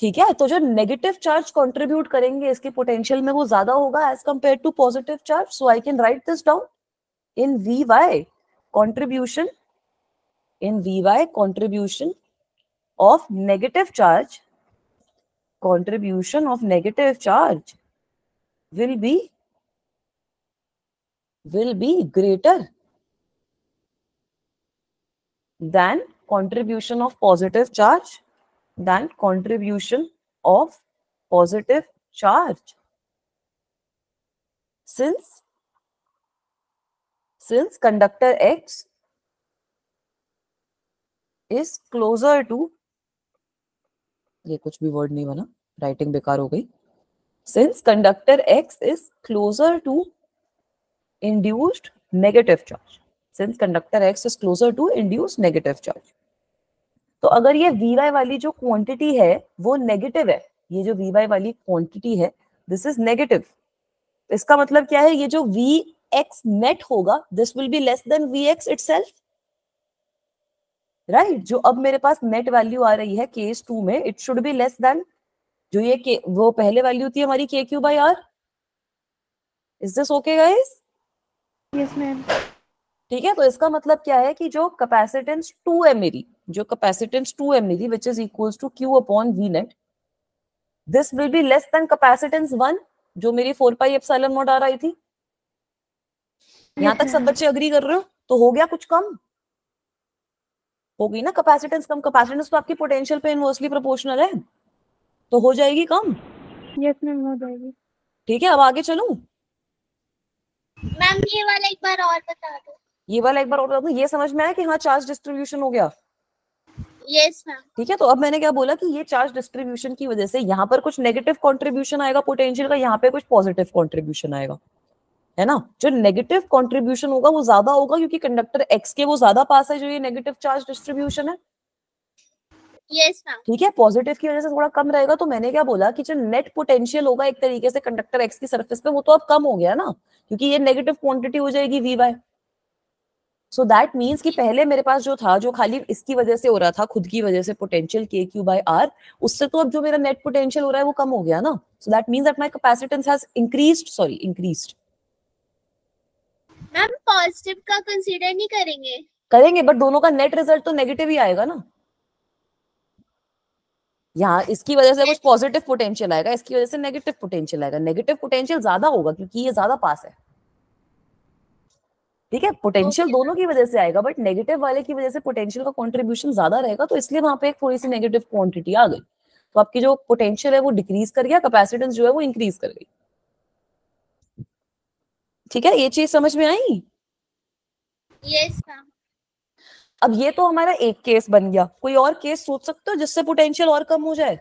ठीक है, तो जो नेगेटिव चार्ज कंट्रीब्यूट करेंगे इसके पोटेंशियल में वो ज्यादा होगा as compare to positive charge. So I can write this down in Vy contribution, in Vy contribution of negative charge, contribution of negative charge will be greater than contribution of positive charge, than contribution of positive charge. Since conductor X is closer to, ये कुछ भी word नहीं बना, writing बेकार हो गई। Since conductor X is closer to induced negative charge, since conductor X is closer to induced negative charge, तो अगर ये Vy वाली जो क्वांटिटी है वो नेगेटिव है, ये जो Vy वाली क्वांटिटी है दिस इज नेगेटिव, इसका मतलब क्या है? ये जो Vx नेट होगा this will be less then Vx itself, right? जो अब मेरे पास नेट वैल्यू आ रही है केस 2 में, it should be less then जो ये वो पहले वैल्यू थी हमारी KQ/R। Is this okay guys? Yes ma'am. ठीक है, तो इसका मतलब क्या है कि जो कैपेसिटेंस 2 है मेरी, जो कैपेसिटेंस 2 है मेरी which is equals to Q/V नेट, this will be less than capacitance 1 जो मेरी 4πε0 आ रही थी। यहां तक सब बच्चे अग्री कर रहे हो? तो हो गया कुछ कम, होगी ना कैपेसिटेंस कम, कैपेसिटेंस तो आपकी पोटेंशियल पे इनवर्सली प्रोपोर्शनल है, तो हो जाएगी कम। यस मैम, हो जाएगी। ठीक है, अब आगे चलूं? मैम ये वाला एक बार और बता दो। ये वाला एक बार और बता दूं, ये समझ में आया कि हाँ चार्ज डिस्ट्रीब्यूशन हो गया? Yes ma'am. ठीक है, तो अब मैंने क्या बोला कि ये चार्ज डिस्ट्रीब्यूशन की वजह से यहाँ पर कुछ नेगेटिव कंट्रीब्यूशन आएगा पोटेंशियल का, यहाँ पे कुछ पॉजिटिव कंट्रीब्यूशन आएगा, है ना? जो नेगेटिव कंट्रीब्यूशन होगा वो ज्यादा होगा क्योंकि कंडक्टर एक्स के वो ज्यादा पास है जो ये नेगेटिव चार्ज डिस्ट्रीब्यूशन है। Yes ma'am. ठीक है, पॉजिटिव की वजह से थोड़ा कम रहेगा, तो मैंने क्या बोला कि जो नेट पोटेंशियल होगा एक तरीके से कंडक्टर एक्स की सरफेस पे वो तो अब कम हो गया ना, क्योंकि ये नेगेटिव क्वांटिटी हो जाएगी Vy। सो दैट मीन्स कि पहले मेरे पास जो था, जो खाली इसकी वजह से हो रहा था, खुद की वजह से पोटेंशियल KQ/R, उससे तो अब जो मेरा नेट पोटेंशियल हो रहा है वो कम हो गया ना। So that means that my capacitance has increased. Ma'am positive का कंसीडर नहीं करेंगे, बट दोनों का नेट रिजल्ट तो नेगेटिव ही आएगा ना। यहाँ इसकी वजह से कुछ पॉजिटिव पोटेंशियल आएगा, इसकी वजह से नेगेटिव पोटेंशियल आएगा, नेगेटिव पोटेंशियल ज्यादा होगा क्योंकि ये ज्यादा पास है। ठीक है, पोटेंशियल दोनों की वजह से आएगा, बट नेगेटिव वाले की वजह से पोटेंशियल का कंट्रीब्यूशन ज्यादा रहेगा, तो इसलिए वहां पे एक थोड़ी सी नेगेटिव क्वांटिटी आ गई, तो आपकी जो पोटेंशियल है वो डिक्रीज कर गया, कैपेसिटेंस जो है वो इंक्रीज कर गई। ठीक है, ये चीज समझ में आई? Yes ma'am. अब ये तो हमारा एक केस बन गया, कोई और केस सोच सकते हो जिससे पोटेंशियल और कम हो जाए?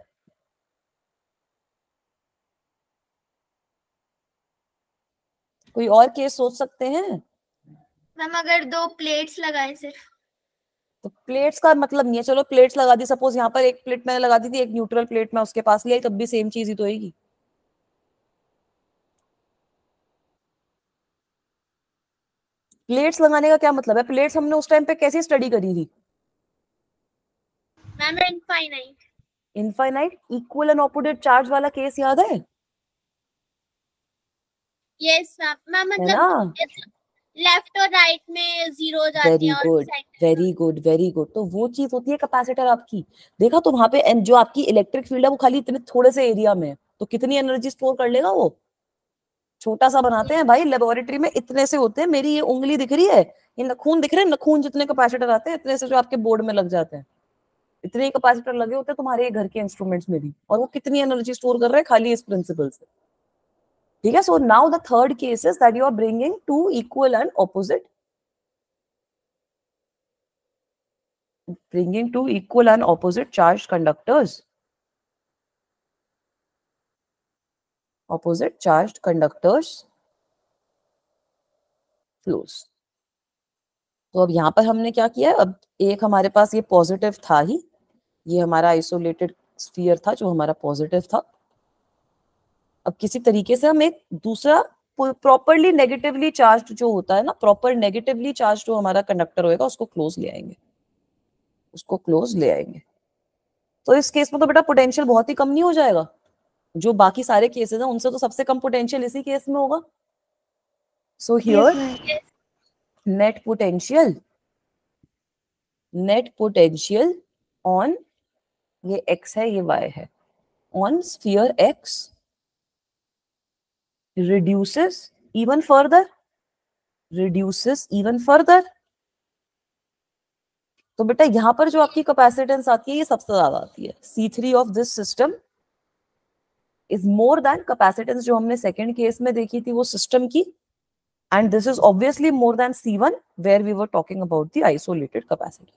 कोई और केस सोच सकते हैं? मैम अगर 2 प्लेट्स लगाए सिर्फ। तो प्लेट्स का मतलब नहीं है, चलो प्लेट्स लगा दी, सपोज यहाँ पर एक प्लेट मैंने लगा दी थी, एक न्यूट्रल प्लेट मैं उसके पास ले आई, तब भी सेम चीज ही तो होगी। प्लेट्स लगाने का क्या मतलब है? प्लेट्स हमने उस टाइम पे कैसे स्टडी करी थी? Ma'am infinite. Infinite equal and opposite charge वाला केस याद है? Yes ma'am. मैम है ना? मतलब लेफ्ट और राइट में 0 हो जाते वेरी हैं और good, centre. Very good, very good. तो वो चीज होती है कैपेसिटर आपकी। देखा तो वहां पे जो आपकी इलेक्ट्रिक फील्ड है वो खाली इतने थोड़े से एरिया में है, तो कितनी एनर्जी स्टोर कर लेगा वो? छोटा सा बनाते हैं भाई, लेबोरेटरी में इतने से होते हैं, मेरी ये उंगली दिख रही है, ये नखून दिख रहे हैं, नखून जितने कैपेसिटर आते हैं इतने से जो आपके बोर्ड में लग जाते हैं, इतने कैपेसिटर लगे होते हैं तुम्हारे घर के इंस्ट्रूमेंट्स में भी, और वो कितनी एनर्जी स्टोर कर रहे हैं खाली इस प्रिंसिपल से। ठीक है, so now the third case is that you are bringing two equal and opposite, bringing two equal and opposite charged conductors, opposite charged conductors flows। तो अब यहां पर हमने क्या किया, अब एक हमारे पास ये पॉजिटिव था ही, ये हमारा आइसोलेटेड स्फीयर था जो हमारा पॉजिटिव था। अब किसी तरीके से हम एक दूसरा प्रॉपरली नेगेटिवली चार्ज जो होता है ना, प्रॉपर नेगेटिवली चार्ज जो हमारा कंडक्टर होएगा उसको क्लोज ले आएंगे, उसको क्लोज ले आएंगे। तो इस केस में तो बेटा पोटेंशियल बहुत ही कम नहीं हो जाएगा? जो बाकी सारे केसेस हैं उनसे तो सबसे कम पोटेंशियल इसी केस में होगा। So here net potential, net potential on, ये x है ये y है, on sphere x reduces even further, reduces even further। तो बेटा यहां पर जो आपकी कैपेसिटेंस आती है ये सबसे ज्यादा आती है, C3 of this system is more than capacitance जो हमने सेकंड केस में देखी थी वो सिस्टम की, and this is obviously more than C1 where we were talking about the isolated capacity।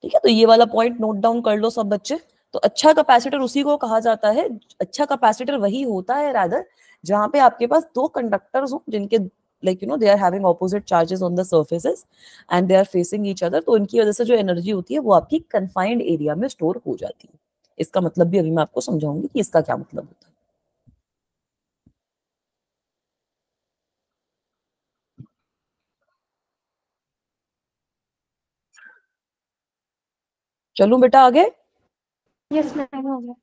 ठीक है, तो ये वाला पॉइंट नोट डाउन कर लो सब बच्चे। तो अच्छा कैपेसिटर उसी को कहा जाता है, अच्छा कैपेसिटर वही होता है रादर जहां पे आपके पास दो कंडक्टर्स हो जिनके like they are having opposite charges on the surfaces and they are facing each other, तो इनकी वजह से जो एनर्जी होती है वो आपकी कन्फाइंड एरिया में स्टोर हो जाती है। इसका मतलब भी अभी मैं आपको समझाऊंगी कि इसका क्या मतलब होता है। चलूं बेटा आगे? यस मैम हो गया।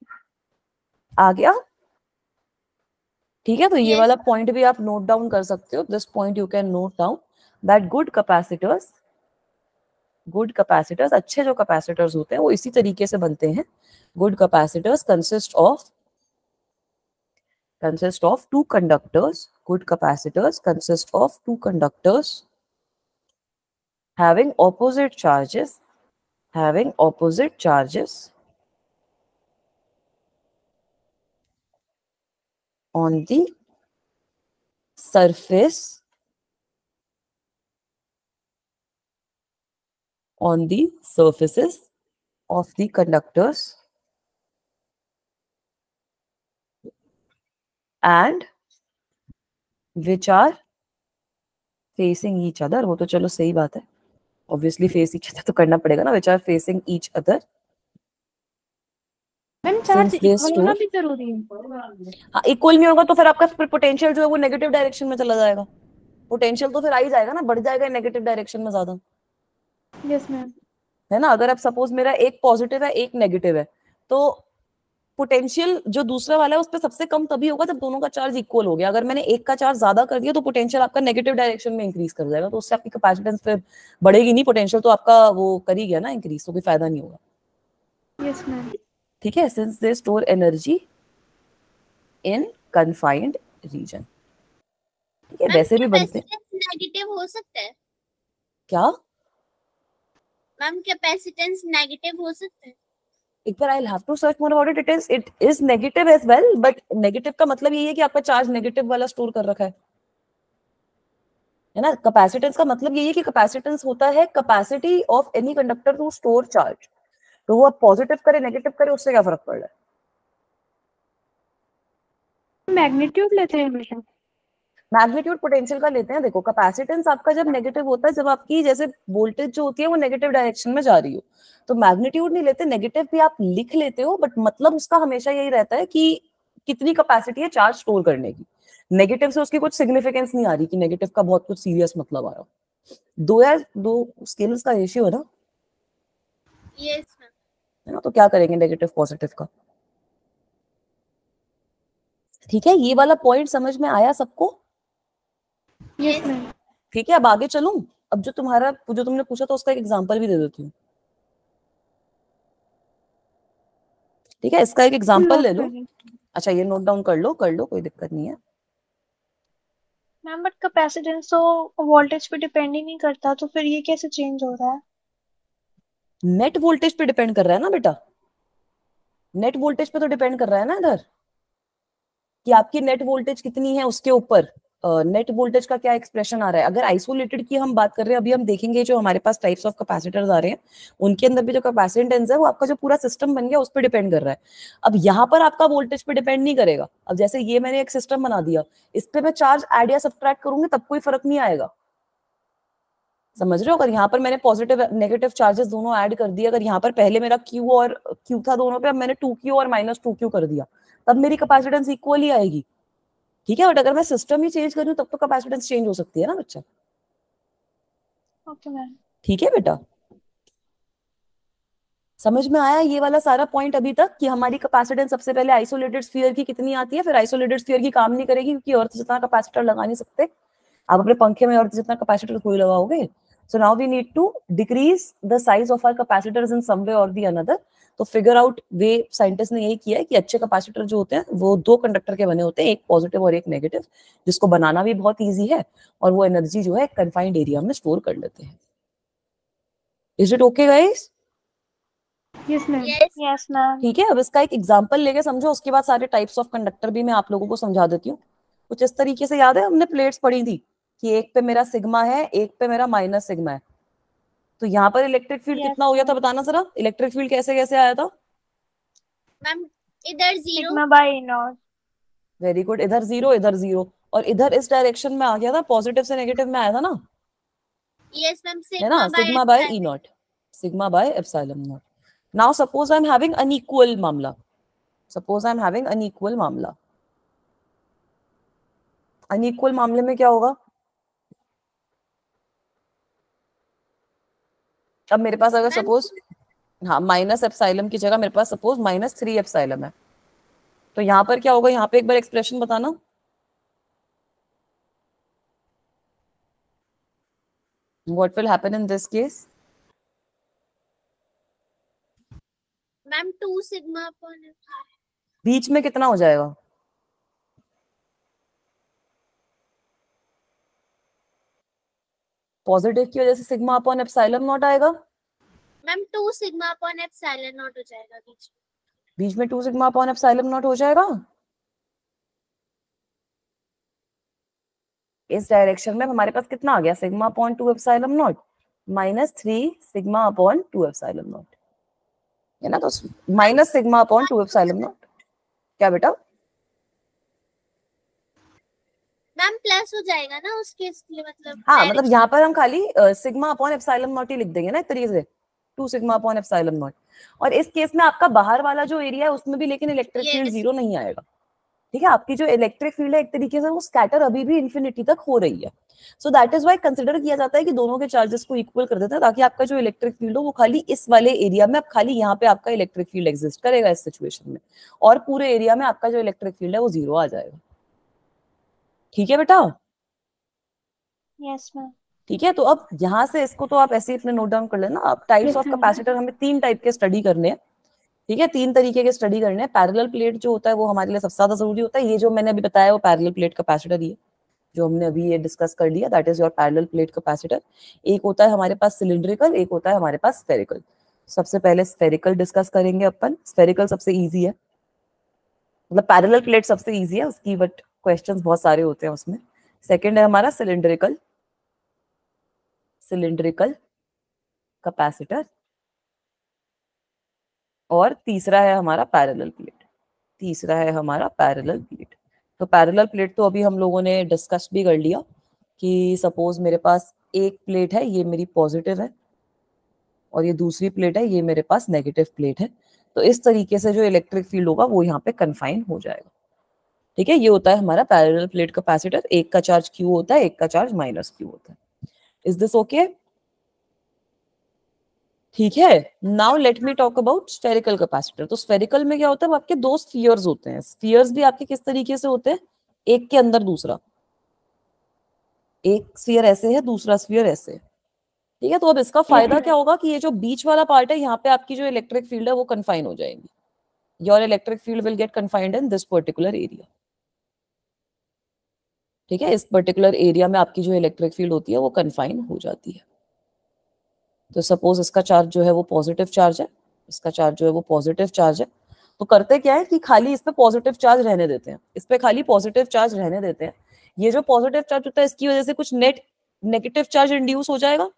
आ गया? ठीक है, तो ये Yes, वाला पॉइंट भी आप नोट डाउन कर सकते हो, this point you can note down that good capacitors, good capacitors, अच्छे जो कैपेसिटर्स होते हैं वो इसी तरीके से बनते हैं। Good capacitors consist of two conductors, good capacitors consist of two conductors having opposite charges, having opposite charges on the surface, on the surfaces of the conductors and which are facing each other। वो तो चलो सही बात है, obviously face each other तो करना पड़ेगा ना, which are facing each other ma'am charge since they equal होना store। भी जरूरी है। हाँ, इक्वल नहीं होगा तो फिर आपका पोटेंशियल जो है वो नेगेटिव डायरेक्शन में चला जाएगा, पोटेंशियल तो फिर आ ही जाएगा ना, बढ़ जाएगा नेगेटिव डायरेक्शन में ज्यादा, यस मैम। है ना। अगर आप सपोज मेरा एक पॉजिटिव है एक नेगेटिव है, तो पोटेंशियल जो दूसरा वाला है उस पर सबसे कम तभी होगा जब दोनों का चार्ज इक्वल हो गया। अगर मैंने एक का चार्ज ज्यादा कर दिया तो पोटेंशियल आपका नेगेटिव डायरेक्शन में इंक्रीज कर जाएगा, तो उससे आपकी कैपेसिटेंस फिर बढ़ेगी नहीं, पोटेंशियल तो आपका वो कर ही गया ना इंक्रीज, तो कोई फायदा नहीं होगा। Yes ma'am. ठीक है, since they store energy in confined region. ठीक है, मैम वैसे भी बनते कैपेसिटेंस नेगेटिव हो सकता है? क्या? मैम कैपेसिटेंस नेगेटिव हो सकता है? एक बार I have to search more about it, it is negative as well, but negative का मतलब यही है कि आपका चार्ज नेगेटिव वाला स्टोर कर रखा है है ना। कैपेसिटेंस का मतलब यही है कि कैपेसिटेंस होता है capacity of any conductor to store charge. तो वो आप पॉजिटिव करे नेगेटिव करे उससे क्या फर्क पड़ रहा है? मैग्नीट्यूड लेते हैं हमेशा। मैग्नीट्यूड पोटेंशियल का लेते हैं। देखो कैपेसिटेंस आपका जब नेगेटिव होता है, जब आपकी जैसे वोल्टेज जो होती है वो नेगेटिव डायरेक्शन में जा रही हो, तो मैग्नीट्यूड नहीं लेते, नेगेटिव भी आप लिख लेते हो, बट मतलब उसका हमेशा यही रहता है कि कितनी कैपेसिटी है चार्ज स्टोर करने की। नेगेटिव से उसकी कुछ सिग्निफिकेंस नहीं आ रही कि नेगेटिव का बहुत कुछ सीरियस मतलब आ रहा हो। दो स्केल्स का रेशियो है ना, यस मैम। है ना। तो क्या करेंगे नेगेटिव पॉजिटिव का? ठीक है, ये वाला पॉइंट समझ में आया सबको? Yes ma'am. ठीक है, अब आगे चलूं। अब जो तुमने पूछा था उसका एक एग्जांपल भी दे देती हूँ। ठीक है, इसका एक एग्जांपल ले लो। अच्छा, ये नोट डाउन कर लो कोई दिक्कत नहीं है। मैम बट कैपेसिटेंस तो वोल्टेज पे डिपेंड ही नहीं करता, तो फिर ये कैसे चेंज हो रहा है? नेट वोल्टेज पे डिपेंड कर रहा है ना बेटा, नेट वोल्टेज पे तो डिपेंड कर रहा है ना इधर, कि आपकी नेट वोल्टेज कितनी है उसके ऊपर। नेट वोल्टेज का क्या एक्सप्रेशन आ रहा है? अगर आइसोलेटेड की हम बात कर रहे हैं, अभी हम देखेंगे जो हमारे पास टाइप्स ऑफ कैपेसिटर्स आ रहे हैं उनके अंदर भी जो कैपेसिटेंस है वो आपका जो पूरा सिस्टम बन गया उस पर डिपेंड कर रहा है। अब यहाँ पर आपका वोल्टेज पे डिपेंड नहीं करेगा। अब जैसे ये मैंने एक सिस्टम बना दिया, इस पे मैं चार्ज ऐड या सब्ट्रैक्ट करूंगी तब कोई फर्क नहीं आएगा। समझ रहे हो? अगर यहाँ पर मैंने पॉजिटिव नेगेटिव चार्जेस दोनों ऐड कर दिए, अगर यहाँ पर पहले मेरा क्यू और क्यू था दोनों पे, अब मैंने 2Q और -2Q कर दिया, तब मेरी कैपेसिटेंस इक्वल ही आएगी। ठीक है, बट अगर मैं सिस्टम ही चेंज करूँ तब तो कैपेसिटेंस चेंज हो सकती है ना बच्चा। Okay ma'am. ठीक है बेटा, समझ में आया ये वाला सारा पॉइंट अभी तक, कि हमारी कैपेसिटेंस सबसे पहले आइसोलेटेड स्फीयर की कितनी आती है, फिर आइसोलेटेड स्फीयर की काम नहीं करेगी क्योंकि अर्थ जितना कैपेसिटर लगा नहीं सकते आप अपने पंखे में, अर्थ जितना कैपेसिटर कोई लगाओगे। So now we need to decrease the size of our capacitors in some way or the another. तो फिगर आउट वे साइंटिस्ट ने यही किया है कि अच्छे कैपेसिटर जो होते हैं वो 2 कंडक्टर के बने होते हैं, एक पॉजिटिव और एक नेगेटिव, जिसको बनाना भी बहुत ईजी है और वो एनर्जी जो है कन्फाइंड एरिया में स्टोर कर लेते हैं। Is it okay guys? Yes ma'am. Yes yes ma'am. ठीक है, अब इसका एक एग्जांपल लेके समझो, उसके बाद सारे टाइप्स ऑफ कंडक्टर भी मैं आप लोगों को समझा देती हूँ। कुछ इस तरीके से, याद है हमने प्लेट्स पढ़ी थी कि एक पे मेरा सिग्मा है, एक पे मेरा माइनस सिग्मा है। तो यहाँ पर इलेक्ट्रिक फील्ड कितना हो गया था बताना जरा, इलेक्ट्रिक फील्ड कैसे कैसे आया था? मैम, इधर 0। Sigma bye not. Very good, इधर 0 इधर 0, और इधर इस डायरेक्शन में आ गया था, पॉजिटिव से नेगेटिव में आया था ना, यस मैम, है ना, sigma by E not, sigma by epsilon not. Now suppose I am having unequal मामला, suppose I am having unequal मामला। अनइक्वल मामले में क्या होगा? अब मेरे पास अगर सपोज, हाँ, माइनस एप्सिलॉन की जगह मेरे पास सपोज -3 एप्सिलॉन है, तो यहाँ पर क्या होगा? यहाँ पे एक बार एक्सप्रेशन बताना। What will happen in this case? Ma'am 2 sigma upon बीच में कितना हो जाएगा? पॉजिटिव की वजह से सिग्मा अपॉन एप्सिलॉन नॉट आएगा, ma'am 2 sigma upon epsilon not हो जाएगा बीच में 2 सिग्मा अपॉन एप्सिलॉन नॉट हो जाएगा। इस डायरेक्शन में हमारे पास कितना आ गया? Sigma upon 2 epsilon not -3 sigma upon 2 epsilon not, है ना। तो minus sigma upon 2 epsilon not, क्या बेटा? मैम प्लस हो जाएगा ना उस केस के लिए, मतलब हाँ, मतलब यहाँ पर हम खाली सिग्मा अपॉन एप्सिलॉन नॉट ही लिख देंगे ना एक तरीके से, 2 सिग्मा अपॉन एप्सिलॉन नॉट। और इस केस में आपका बाहर वाला जो एरिया है उसमें भी लेकिन इलेक्ट्रिक फील्ड 0 नहीं आएगा। ठीक है, आपकी जो इलेक्ट्रिक फील्ड है एक तरीके से वो स्कैटर अभी भी इन्फिनिटी तक हो रही है। So that is why consider किया जाता है कि दोनों के चार्जेस को इक्वल कर देते हैं, ताकि आपका जो इलेक्ट्रिक फील्ड हो वो खाली इस वाले एरिया में, अब खाली यहाँ पे आपका इलेक्ट्रिक फील्ड एग्जिस्ट करेगा इस सिचुएशन में, और पूरे एरिया में आपका जो इलेक्ट्रिक फील्ड है वो 0 आ जाएगा। ठीक है बेटा? Yes ma'am. ठीक है, तो अब यहाँ से इसको तो आप ऐसे ही अपने नोट डाउन कर लेना। अब टाइप्स ऑफ कैपेसिटर हमें 3 टाइप के स्टडी करने हैं। ठीक है, 3 तरीके के स्टडी करने हैं। पैरेलल प्लेट जो होता है वो हमारे लिए सबसे ज्यादा जरूरी होता है। ये जो मैंने अभी बताया वो पैरेलल प्लेट कैपेसिटर ही है, जो हमने अभी ये डिस्कस कर लिया, that is your parallel plate capacitor. एक होता है हमारे पास सिलिंड्रिकल, एक होता है हमारे पास स्फेरिकल। सबसे पहले स्फेरिकल डिस्कस करेंगे अपन। स्फेरिकल सबसे इजी है, मतलब पैरेलल प्लेट सबसे इजी है उसकी, बट क्वेश्चंस बहुत सारे होते हैं उसमें। सेकंड है हमारा सिलिंड्रिकल, सिलिंड्रिकल कैपेसिटर और तीसरा है हमारा पैरेलल प्लेट। तीसरा है हमारा पैरेलल प्लेट। तो पैरेलल प्लेट तो अभी हम लोगों ने डिस्कस भी कर लिया कि सपोज मेरे पास एक प्लेट है, ये मेरी पॉजिटिव है, और ये दूसरी प्लेट है, ये मेरे पास नेगेटिव प्लेट है। तो इस तरीके से जो इलेक्ट्रिक फील्ड होगा वो यहाँ पे कन्फाइन हो जाएगा। ठीक है, ये होता है हमारा पैरेलल प्लेट कैपेसिटर। एक का चार्ज Q होता है, एक का चार्ज माइनस Q होता है। Is this okay? ठीक है, now let me talk about spherical capacitor. तो स्फेरिकल में क्या होता है, आपके दो स्फीयर्स होते हैं। स्फीयर्स भी आपके किस तरीके से होते हैं, एक के अंदर दूसरा, एक स्फीयर ऐसे है, दूसरा स्फीयर ऐसे है। ठीक है, तो अब इसका फायदा क्या होगा कि ये जो बीच वाला पार्ट है, यहाँ पे आपकी जो इलेक्ट्रिक फील्ड है वो कन्फाइन हो जाएंगी। Your electric field will get confined in this particular area. ठीक है, इस पर्टिकुलर एरिया में आपकी जो इलेक्ट्रिक फील्ड होती है वो कन्फाइन हो जाती है। तो सपोज इसका चार्ज जो है वो पॉजिटिव चार्ज है, इसका चार्ज जो है वो पॉजिटिव चार्ज है। तो करते क्या है कि खाली इस पे पॉजिटिव चार्ज रहने देते हैं, इस पे खाली पॉजिटिव चार्ज रहने देते हैं। ये जो पॉजिटिव चार्ज होता है इसकी वजह से कुछ नेट नेगेटिव चार्ज इंड्यूस हो जाएगा,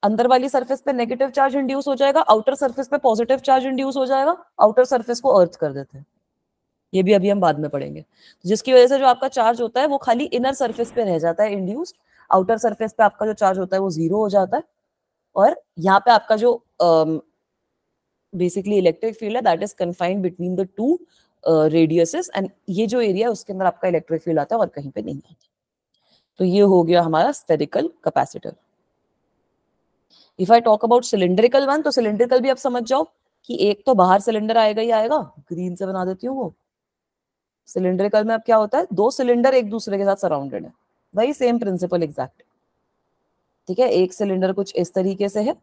अंदर वाली सरफेस पे नेगेटिव चार्ज इंड्यूस हो जाएगा, आउटर सरफेस पे पॉजिटिव चार्ज इंड्यूस हो जाएगा। आउटर सरफेस को अर्थ कर देते हैं, ये भी अभी हम बाद में पढ़ेंगे। जिसकी वजह से जो आपका चार्ज होता है वो खाली इनर सरफेस पे रह जाता है इंड्यूस्ड, आउटर सरफेस पे आपका जो चार्ज होता है वो जीरो हो जाता है। और यहाँ पे आपका जो बेसिकली इलेक्ट्रिक फील्ड है that is confined between the to radiuses, and ये जो एरिया है उसके अंदर आपका इलेक्ट्रिक फील्ड आता है और कहीं पे नहीं आता। तो ये हो गया हमारा spherical capacitor. If I talk about cylindrical one, तो सिलिंड्रिकल भी आप समझ जाओ कि एक तो बाहर सिलेंडर आएगा ही आएगा, ग्रीन से बना देती हूँ वो। सिलिंड्रिकल में अब क्या होता है, दो सिलेंडर एक दूसरे के साथ सराउंडेड है, वही सेम प्रिंसिपल एग्जैक्ट। ठीक है, एक सिलेंडर कुछ इस तरीके से है,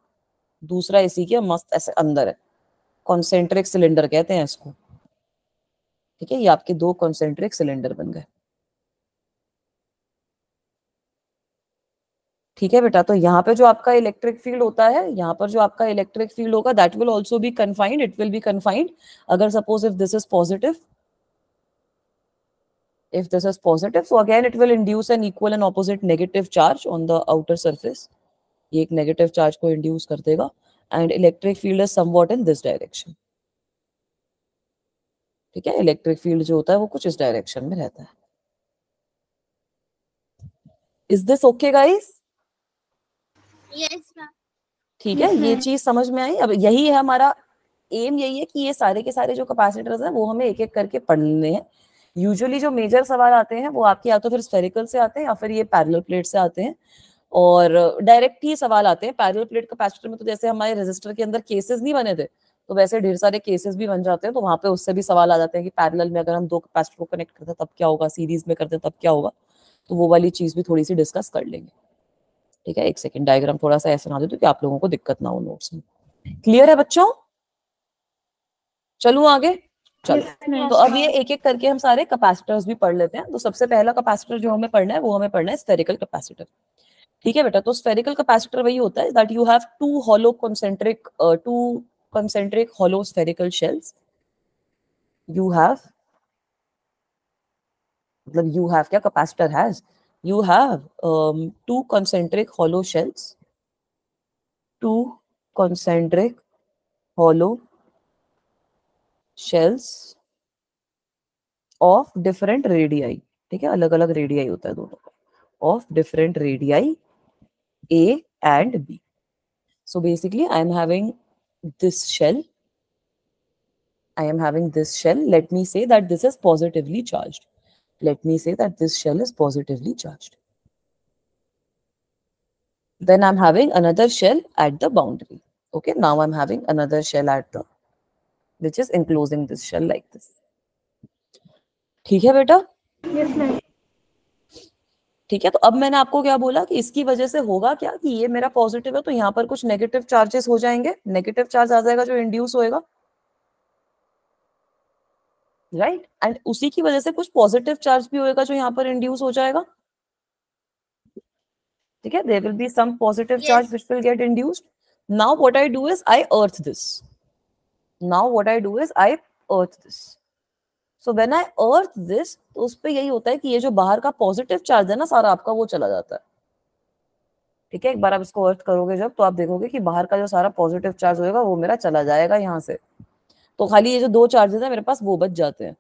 दूसरा इसी के मस्त ऐसे अंदर है, कॉन्सेंट्रिक सिलेंडर कहते हैं इसको। ठीक है, ये आपके दो कॉन्सेंट्रिक सिलेंडर बन गए। ठीक है बेटा, तो यहाँ पे जो आपका इलेक्ट्रिक फील्ड होता है, यहाँ पर जो आपका इलेक्ट्रिक फील्ड होगा that will also be confined, it will be confined. अगर suppose if this is positive, if this is positive, so again it will induce an equal and opposite negative charge on the outer surface. ये एक negative charge को induce कर देगा, and electric field is somewhat in this direction. ठीक है, electric field जो होता है वो कुछ इस डायरेक्शन में रहता है। Is this okay guys? Yes ma'am. ठीक है, ये चीज समझ में आई। अब यही है हमारा एम, यही है कि ये सारे के सारे जो कैपेसिटर्स हैं वो हमें एक एक करके पढ़ने हैं। यूजुअली जो मेजर सवाल आते हैं वो आपके या तो फिर स्फेरिकल से आते हैं या फिर ये पैरेलल प्लेट से आते हैं, और डायरेक्ट ही सवाल आते हैं। पैरेलल प्लेट कैपेसिटर में तो जैसे हमारे रेजिस्टर के अंदर केसेस नहीं बने थे, तो वैसे ढेर सारे केसेस भी बन जाते हैं, तो वहां पे उससे भी सवाल आ जाते हैं कि पैरेलल में अगर हम दो कैपेसिटर को कनेक्ट करते हैं तब क्या होगा, सीरीज में करते हैं तब क्या होगा। तो वो वाली चीज भी थोड़ी सी डिस्कस कर लेंगे। ठीक है, एक सेकेंड, डायग्राम थोड़ा सा ऐसा बना दो कि आप लोगों को दिक्कत ना हो नोट्स में। क्लियर है बच्चों? चलूं आगे? चलो, तो अब ये एक एक करके हम सारे कैपेसिटर्स भी पढ़ लेते हैं। तो सबसे पहला कैपेसिटर जो हमें पढ़ना है वो हमें पढ़ना है स्फेरिकल कैपेसिटर। ठीक है बेटा, तो स्फेरिकल कैपेसिटर वही होता है that you have two concentric hollow spherical shells. You have, मतलब you have क्या, capacitor has, you have two concentric hollow shells, two concentric hollow shells of different radii. ठीक है, अलग अलग रेडियाई होता है दोनों का, of different radii A and B. So basically I am having this shell. I am having this shell. Let me say that this is positively charged. Let me say that this shell is positively charged. Then I'm having another shell at the boundary. Okay, now I'm having another shell at the, which is enclosing this shell like this. ठीक है बेटा? Yes ma'am. ठीक है, तो अब मैंने आपको क्या बोला कि इसकी वजह से होगा क्या कि ये मेरा पॉजिटिव है तो यहाँ पर कुछ नेगेटिव चार्जेस हो जाएंगे, नेगेटिव चार्ज आ जाएगा जो इंड्यूस होएगा, राइट, एंड उसी की वजह से कुछ पॉजिटिव चार्ज भी होएगा जो यहाँ पर इंड्यूस हो जाएगा। ठीक है, there will be some positive charge which will get induced. Now what I do is I earth this, now what I do is I earth this. So when I earth this, तो उस पे यही होता है कि ये जो बाहर का पॉजिटिव चार्ज है ना सारा आपका, वो चला जाता है। ठीक है, एक बार आप इसको अर्थ करोगे जब, तो आप देखोगे कि बाहर का जो सारा पॉजिटिव चार्ज होगा वो मेरा चला जाएगा यहाँ से, तो खाली ये जो दो चार्जेस है मेरे पास वो बच जाते हैं,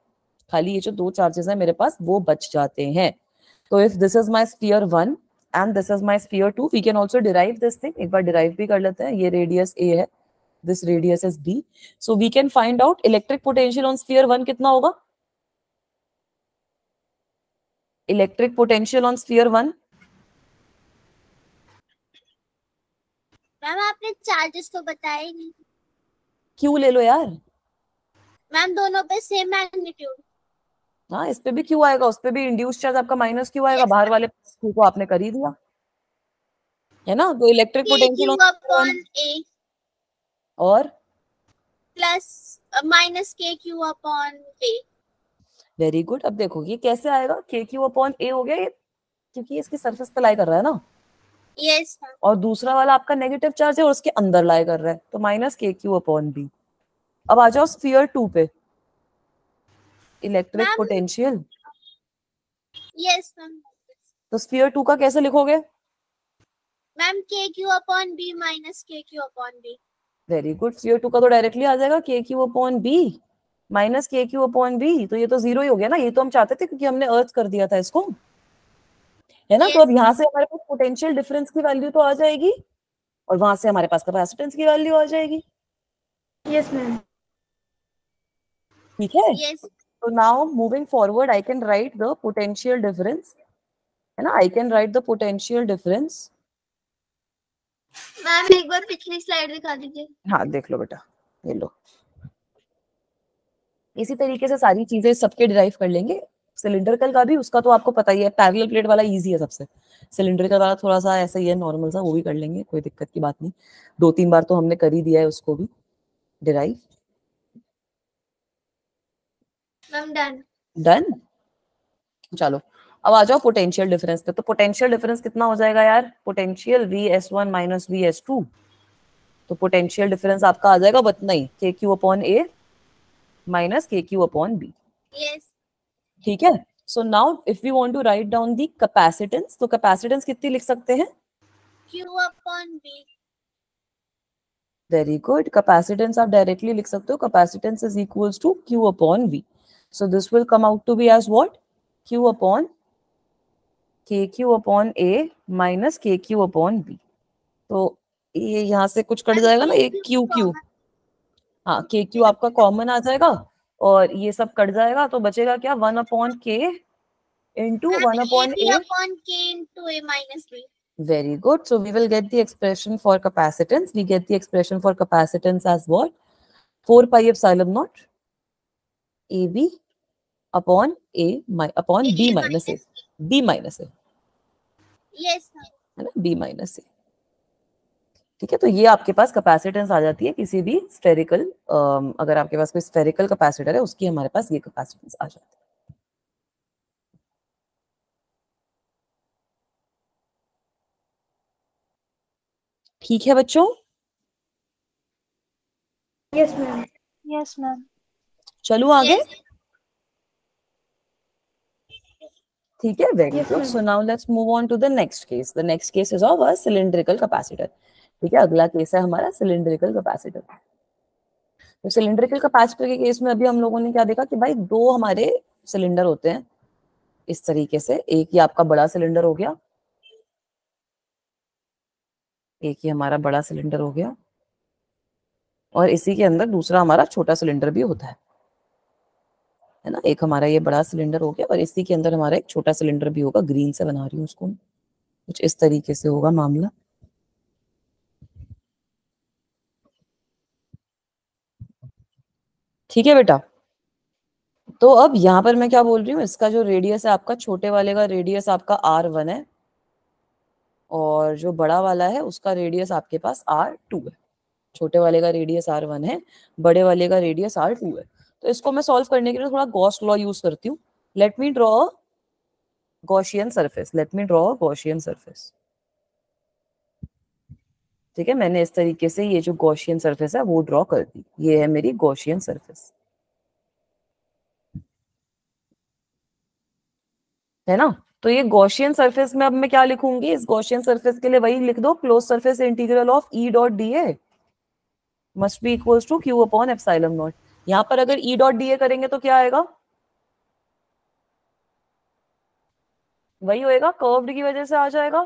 खाली ये जो दो चार्जेस है मेरे पास वो बच जाते हैं। तो if this is my sphere 1 and this is my sphere 2, we can also derive this thing, एक बार डिराइव भी कर लेते हैं। ये रेडियस ए है, this radius is B, so we can find out electric potential on sphere 1 कितना होगा। Electric potential on sphere 1, ma'am आपने चार्जेस तो बताए ही नहीं। क्यू ले लो यार। मैम दोनों पे सेम मैग्नीट्यूड। हाँ, इस पे भी क्यू आएगा, उस पे भी इंड्यूस चार्ज आपका माइनस क्यू आएगा, बाहर वाले क्यू को आपने कर ही दिया है ना। तो electric potential Q upon A और plus minus KQ upon A। Very good. अब देखो ये कैसे आएगा, के क्यू अपॉन ए हो गया ये, क्योंकि इसकी सरफेस पे लाई कर रहा है ना, यस मैम। और दूसरा वाला आपका नेगेटिव चार्ज है और उसके अंदर लाई कर रहा है, तो minus K Q upon B. अब आ जाओ स्फीयर 2 पे, electric ma'am potential. Yes ma'am. तो स्फीयर 2 का कैसे लिखोगे। Ma'am KQ upon B minus KQ upon B। Very good, sphere 2 का तो डायरेक्टली आ जाएगा के Q upon B minus K Q upon B, तो ये तो जीरो ही हो गया ना, ये तो हम चाहते थे क्योंकि हमने अर्थ कर दिया था इसको, है ना। तो अब यहाँ से हमारे पास पोटेंशियल डिफरेंस की वैल्यू तो आ जाएगी और वहां से हमारे पास कैपेसिटेंस की वैल्यू आ जाएगी। Yes ma'am. ठीक है, यस तो now moving forward I can right the potential difference, है ना, आई can right the potential difference. Ma'am एक बार पिछली स्लाइड दिखा दीजिए। हाँ देख लो बेटा, ये लो, इसी तरीके से सारी चीजें सबके डिराइव कर लेंगे। सिलिंड्रिकल का भी, उसका तो आपको पता ही है, पैरेलल प्लेट वाला इजी है सबसे, सिलिंड्रिकल वाला थोड़ा सा ऐसा ही है नॉर्मल सा, वो भी कर लेंगे, कोई दिक्कत की बात नहीं, 2-3 बार तो हमने कर ही दिया है उसको भी डिराइव। Ma'am done. डन, चलो अब आ जाओ पोटेंशियल डिफरेंस पे। तो पोटेंशियल डिफरेंस कितना हो जाएगा यार, पोटेंशियल VS1 माइनस VS2, तो पोटेंशियल डिफरेंस आपका आ जाएगा उतना ही, K Q upon A minus K Q upon B. Yes ठीक है, so now if we want to write down the capacitance, तो कैपेसिटेंस कितनी लिख सकते हैं। Q upon B। Very good, capacitance आप डायरेक्टली लिख सकते हो, capacitance is equals to Q upon V, so this will come out to be as what, Q upon K Q upon A minus K Q upon B. तो ये यहाँ से कुछ cut जाएगा ना, एक क्यू क्यू, हाँ के क्यू आपका कॉमन आ जाएगा और ये सब कट जाएगा, तो बचेगा क्या, 1 अपॉन के into 1 upon AB A. upon K into A minus B। Very good. So we will get the expression for capacitance. We get the expression for capacitance as what? 4 pi epsilon naught AB upon upon B minus A. B minus A, yes ma'am. है ना, B minus A। ठीक है, तो ये आपके पास capacitance आ जाती है किसी भी स्फेरिकल, अगर आपके पास कोई स्फेरिकल कैपेसिटर है उसकी हमारे पास ये कैपेसिटेंस आ जाती है। ठीक है बच्चों, यस मैम। Yes ma'am. चलो आगे। Yes। ठीक है, वेरी Yes, गुड। ma'am. So now let's move on to the next case. The next case is of a cylindrical capacitor. ठीक है, अगला केस है हमारा सिलिंड्रिकल कैपेसिटर। तो सिलिंड्रिकल कैपेसिटर के केस में अभी हम लोगों ने क्या देखा कि भाई दो हमारे सिलेंडर होते हैं इस तरीके से, एक ये आपका बड़ा सिलेंडर हो गया, एक ये हमारा बड़ा सिलेंडर हो गया, और इसी के अंदर दूसरा हमारा छोटा सिलेंडर भी होता है ना। एक हमारा ये बड़ा सिलेंडर हो गया और इसी के अंदर हमारा एक छोटा सिलेंडर भी होगा, ग्रीन से बना रही हूँ उसको, कुछ इस तरीके से होगा मामला। ठीक है बेटा, तो अब यहाँ पर मैं क्या बोल रही हूँ, इसका जो रेडियस है आपका, छोटे वाले का रेडियस आपका R1 है और जो बड़ा वाला है उसका रेडियस आपके पास R2 है। छोटे वाले का रेडियस R1 है, बड़े वाले का रेडियस R2 है। तो इसको मैं सॉल्व करने के लिए थोड़ा गॉस लॉ यूज करती हूँ। Let me draw Gaussian surface, let me draw Gaussian surface. ठीक है, मैंने इस तरीके से ये जो गॉसियन सरफेस है वो ड्रॉ कर दी, ये है मेरी गॉसियन सरफेस, है ना। तो ये गॉसियन सरफेस में अब मैं क्या लिखूंगी, इस गॉसियन सरफेस के लिए वही लिख दो, close surface integral of E dot D A must be equals to Q upon epsilon not. यहाँ पर अगर ई डॉट डी ए करेंगे तो क्या आएगा, वही होएगा, कर्व्ड की वजह से आ जाएगा,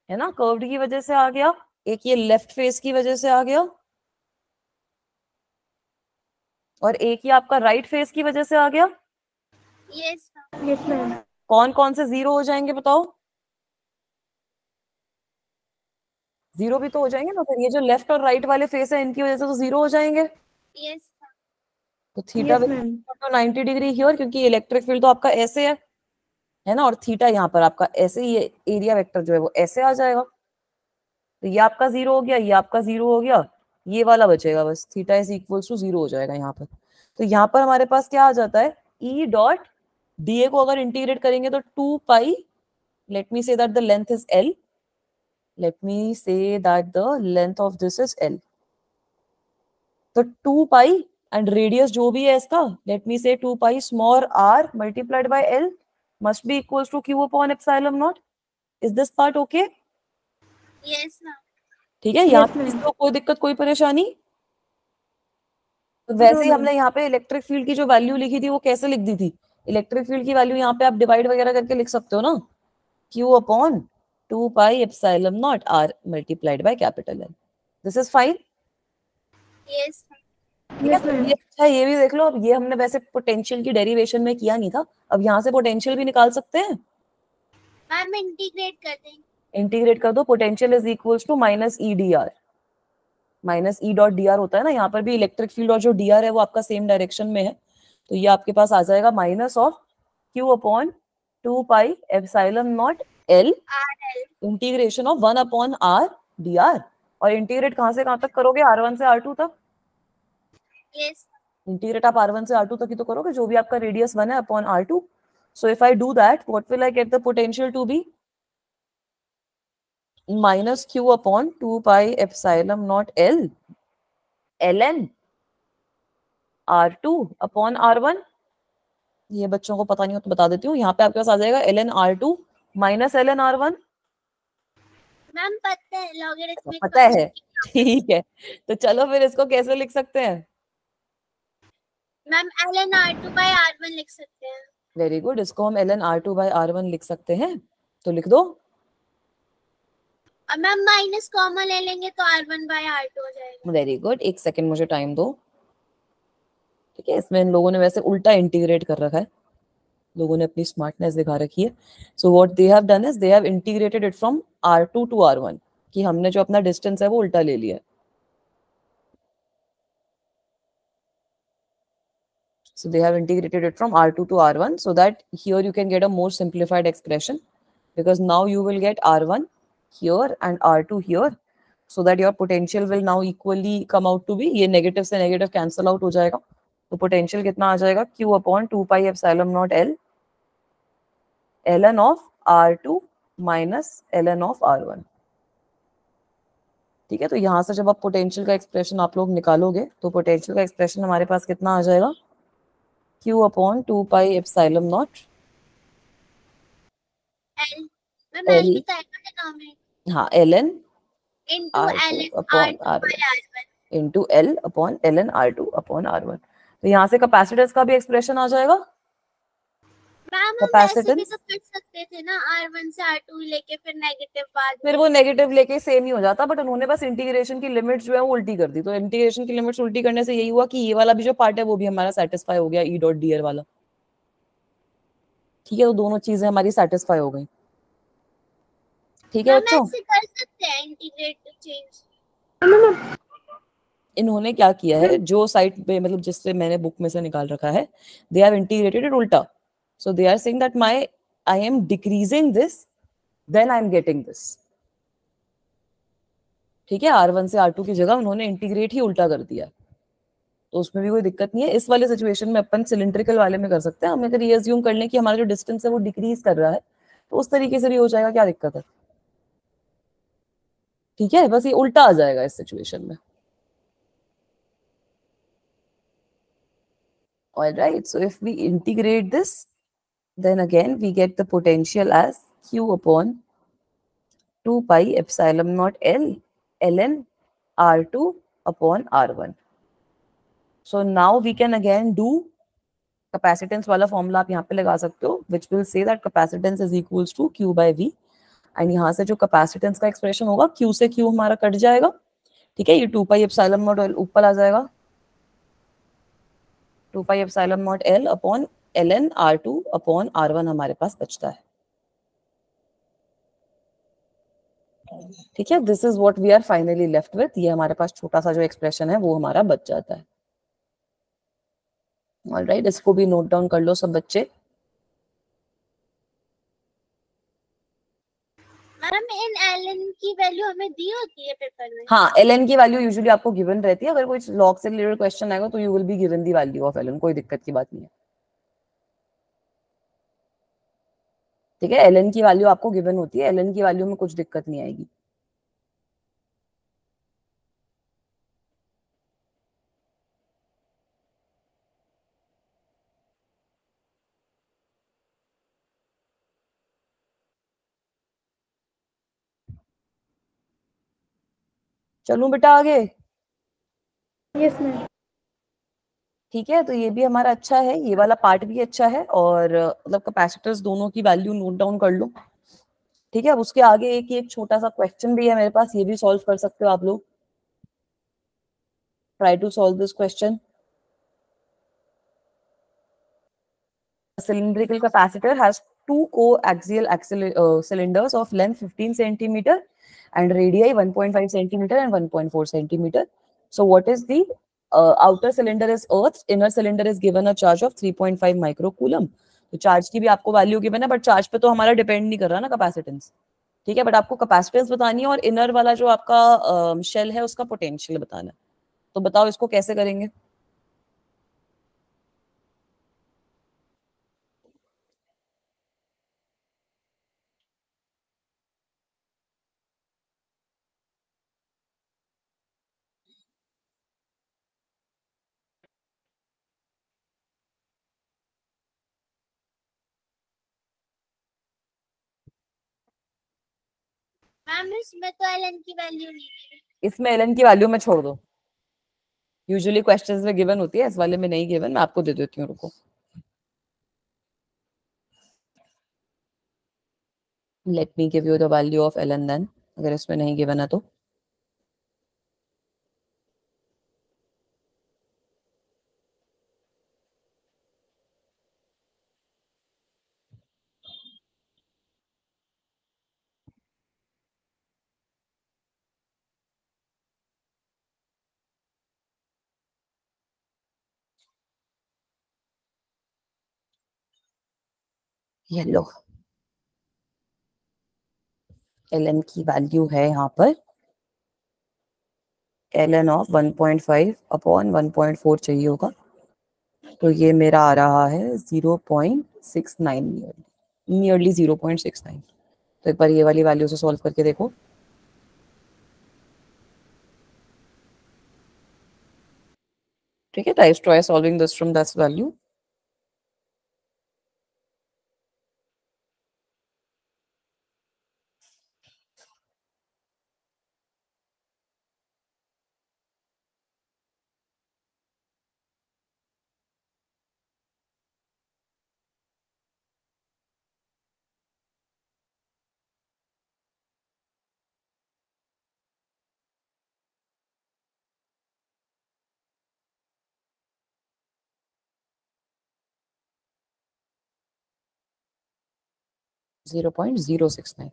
है ना, कर्व्ड की वजह से आ गया, एक ये लेफ्ट फेस की वजह से आ गया, और एक ये आपका राइट फेस की वजह से आ गया। Yes yes ma'am. कौन कौन से जीरो हो जाएंगे बताओ, जीरो भी तो हो जाएंगे ना, फिर ये जो लेफ्ट और राइट वाले फेस है इनकी वजह से तो जीरो हो जाएंगे। यस तो थीटा यस मैम। तो 90 डिग्री हियर, क्योंकि इलेक्ट्रिक फील्ड तो आपका ऐसे है ना, और थीटा यहाँ पर आपका ऐसे, ये एरिया वेक्टर जो है वो ऐसे आ जाएगा। तो ये आपका जीरो हो गया, ये आपका जीरो हो गया, ये वाला बचेगा बस, theta is equals to zero हो जाएगा यहाँ पर। तो यहाँ पर हमारे पास क्या आ जाता है, ई डॉट डी ए को अगर इंटीग्रेट करेंगे तो 2 पाई, late me say that the length is L, let me say that the length of this is L. तो 2 पाई एंड रेडियस जो भी है इसका, let me say 2 pi small r multiplied by L must be equals to Q upon epsilon naught. Is this part okay? Yes ma'am. ठीक है, यहाँ Yes, पे ma'am. किसी को कोई दिक्कत कोई परेशानी? तो वैसे No, ही ma'am. हमने यहाँ पे इलेक्ट्रिक फील्ड की जो वैल्यू लिखी थी वो कैसे लिख दी थी, इलेक्ट्रिक फील्ड की वैल्यू यहाँ पे आप डिवाइड वगैरह करके लिख सकते हो ना, Q upon 2 pi epsilon naught r multiplied by capital L. This is fine. Yes ठीक है, Yes, तो ma'am. ये अच्छा ये भी देख लो, अब ये हमने वैसे पोटेंशियल की डेरिवेशन में किया नहीं था, अब यहाँ से पोटेंशियल भी निकाल सकते हैं, मैम इंटीग्रेट कर देंगे। इंटीग्रेट कर दो, potential is equals to minus E D R, minus E dot D R होता है ना, यहाँ पर भी इलेक्ट्रिक फील्ड और जो डी आर है वो आपका सेम डायरेक्शन में है, तो ये आपके पास आ जाएगा minus of Q upon 2 pi epsilon naught L integration of 1 upon R D R, और इंटीग्रेट कहाँ से कहाँ तक करोगे, R1 से R2 तक, यस इंटीग्रेट आप R1 से R2 तक ही तो करोगे, जो भी आपका रेडियस 1 है upon R2. So if I do that, what will I get the potential to be? Minus Q upon 2 pi epsilon naught L ln R2 upon R1. ये बच्चों को पता नहीं हो तो बता देती हूँ, यहाँ पे आपके पास आ जाएगा ln R2 minus ln R1. Ma'am पता है लॉगरिथमिक पता है, ठीक है, तो चलो फिर इसको कैसे लिख सकते हैं, ma'am ln r2 by r1 लिख सकते हैं। वेरी गुड, इसको हम ln R2 by R1 लिख सकते हैं, तो लिख दो, और मैम माइनस कॉमन ले लेंगे तो r1 by r2 हो जाएगा। वेरी गुड, एक सेकेंड मुझे टाइम दो, ठीक है, इसमें इन लोगों ने वैसे उल्टा इंटीग्रेट कर रखा है, लोगों ने अपनी स्मार्टनेस दिखा रखी है। So what they have done is they have integrated it from R2 to R1, कि हमने जो अपना डिस्टेंस है वो उल्टा ले लिया है। So they have integrated it from R2 to R1 so that here you can get a more simplified expression, because now you will get R1 here and R2 here, so that your potential will now equally come out to be, ये negative से negative cancel out हो जाएगा, तो potential कितना आ जाएगा, Q upon 2 pi epsilon not L ln of R2 minus ln of R1। ठीक है, तो यहाँ से जब आप पोटेंशियल का एक्सप्रेशन आप लोग निकालोगे तो पोटेंशियल का एक्सप्रेशन हमारे पास कितना आ जाएगा, Q upon 2 pi epsilon naught l ma'am l L, भी था डिनोमिनेटर हाँ ln into R2 ln upon r2 by R1 r1। into L upon ln R2 upon R1। तो यहाँ से कैपेसिटेंस का भी एक्सप्रेशन आ जाएगा, मैम हम वैसे भी कैपेसिटेंस, तो कर सकते थे ना r1 से r2 लेके फिर नेगेटिव बाद फिर वो नेगेटिव लेके सेम ही हो जाता, बट उन्होंने बस इंटीग्रेशन की लिमिट्स जो है वो उल्टी कर दी, तो इंटीग्रेशन की लिमिट्स उल्टी करने से यही हुआ कि ये वाला भी जो पार्ट है वो भी हमारा सेटिस्फाई हो गया, ई डॉट डी आर वाला। ठीक है, तो दोनों चीजें हमारी सेटिस्फाई हो गई। ठीक है मैम बच्चों, ऐसे कर सकते हैं इंटीग्रेट टू चेंज। इन्होंने क्या किया है, जो साइट पे मतलब जिससे मैंने बुक में से निकाल रखा है, दे हैव इंटीग्रेटेड इट उल्टा, so they are saying that my I am decreasing this then I am getting this. ठीक है, R1 से R2 की जगह उन्होंने इंटीग्रेट ही उल्टा कर दिया, तो उसमें भी कोई दिक्कत नहीं है। इस वाले सिचुएशन में अपन सिलिंड्रिकल वाले में कर सकते हैं, हम अगर ये अज्यूम कर लें कि हमारा जो डिस्टेंस है वो डिक्रीज कर रहा है, तो उस तरीके से भी हो जाएगा, क्या दिक्कत है। ठीक है, बस ये उल्टा आ जाएगा इस सिचुएशन में। All right, so if we integrate this, then again we get the potential as q upon 2 pi epsilon naught L ln R2 upon R1. So now we can again do capacitance वाला formula आप यहाँ पे लगा सकते हो, which will say that capacitance is equals to Q by V. And यहाँ से जो कैपेसिटेंस का एक्सप्रेशन होगा, Q से Q हमारा कट जाएगा, ठीक है, ये 2 पाई एप्सिलॉन नॉट L ऊपर आ जाएगा, 2 pi epsilon not L upon ln R2 upon R1 हमारे पास बचता है, ठीक है. This is what we are finally left with. ये हमारे पास छोटा सा जो एक्सप्रेशन है वो हमारा बच जाता है. ऑलराइट, इसको भी नोट डाउन कर लो सब बच्चे. मैम इन ln की वैल्यू हमें दी होती है पेपर में? हाँ, ln की वैल्यू यूजुअली आपको गिवन रहती है. अगर कोई लॉग से रिलेटेड क्वेश्चन आएगा तो you will be given the value of ln, कोई दिक्कत की बात नहीं है, ठीक है. ln की वैल्यू आपको गिवन होती है, ln की वैल्यू में कुछ दिक्कत नहीं आएगी. चलूं बेटा आगे? Yes ma'am. ठीक है, तो ये भी हमारा अच्छा है, ये वाला पार्ट भी अच्छा है. और मतलब कैपेसिटर्स दोनों की वैल्यू नोट डाउन कर लो, ठीक है. अब उसके आगे एक छोटा सा क्वेश्चन भी है मेरे पास, ये भी सॉल्व कर सकते हो आप लोग. Try to solve this question. Cylindrical capacitor has two coaxial cylinders of length 15 centimeter and radii 1.5 centimeter and 1.4 centimeter. So what is the outer cylinder is earth, inner cylinder is given a charge of 3.5 microcoulomb. तो charge की भी आपको value given है, but charge पे तो हमारा depend नहीं कर रहा ना कैपेसिटेंस, ठीक है. बट आपको कैपेसिटेंस बतानी है और इनर वाला जो आपका शेल है उसका पोटेंशियल बताना है. तो बताओ इसको कैसे करेंगे? मैम इसमें तो ln की वैल्यू नहीं दी. इसमें ln की वैल्यू में छोड़ दो, यूजुअली क्वेश्चंस में गिवन होती है, इस वाले में नहीं गिवन, मैं आपको दे देती हूँ, रुको. Let me give you the value of ln then, अगर इसमें नहीं गिवन है तो. ये लो, ln की वैल्यू है यहाँ पर, ln ऑफ 1.5 अपॉन 1.4 चाहिए होगा, तो ये मेरा आ रहा है 0.69, नियरली 0.69. तो एक बार ये वाली वैल्यू से सॉल्व करके देखो. ठीक है, try solving this from this value. Zero point zero six nine.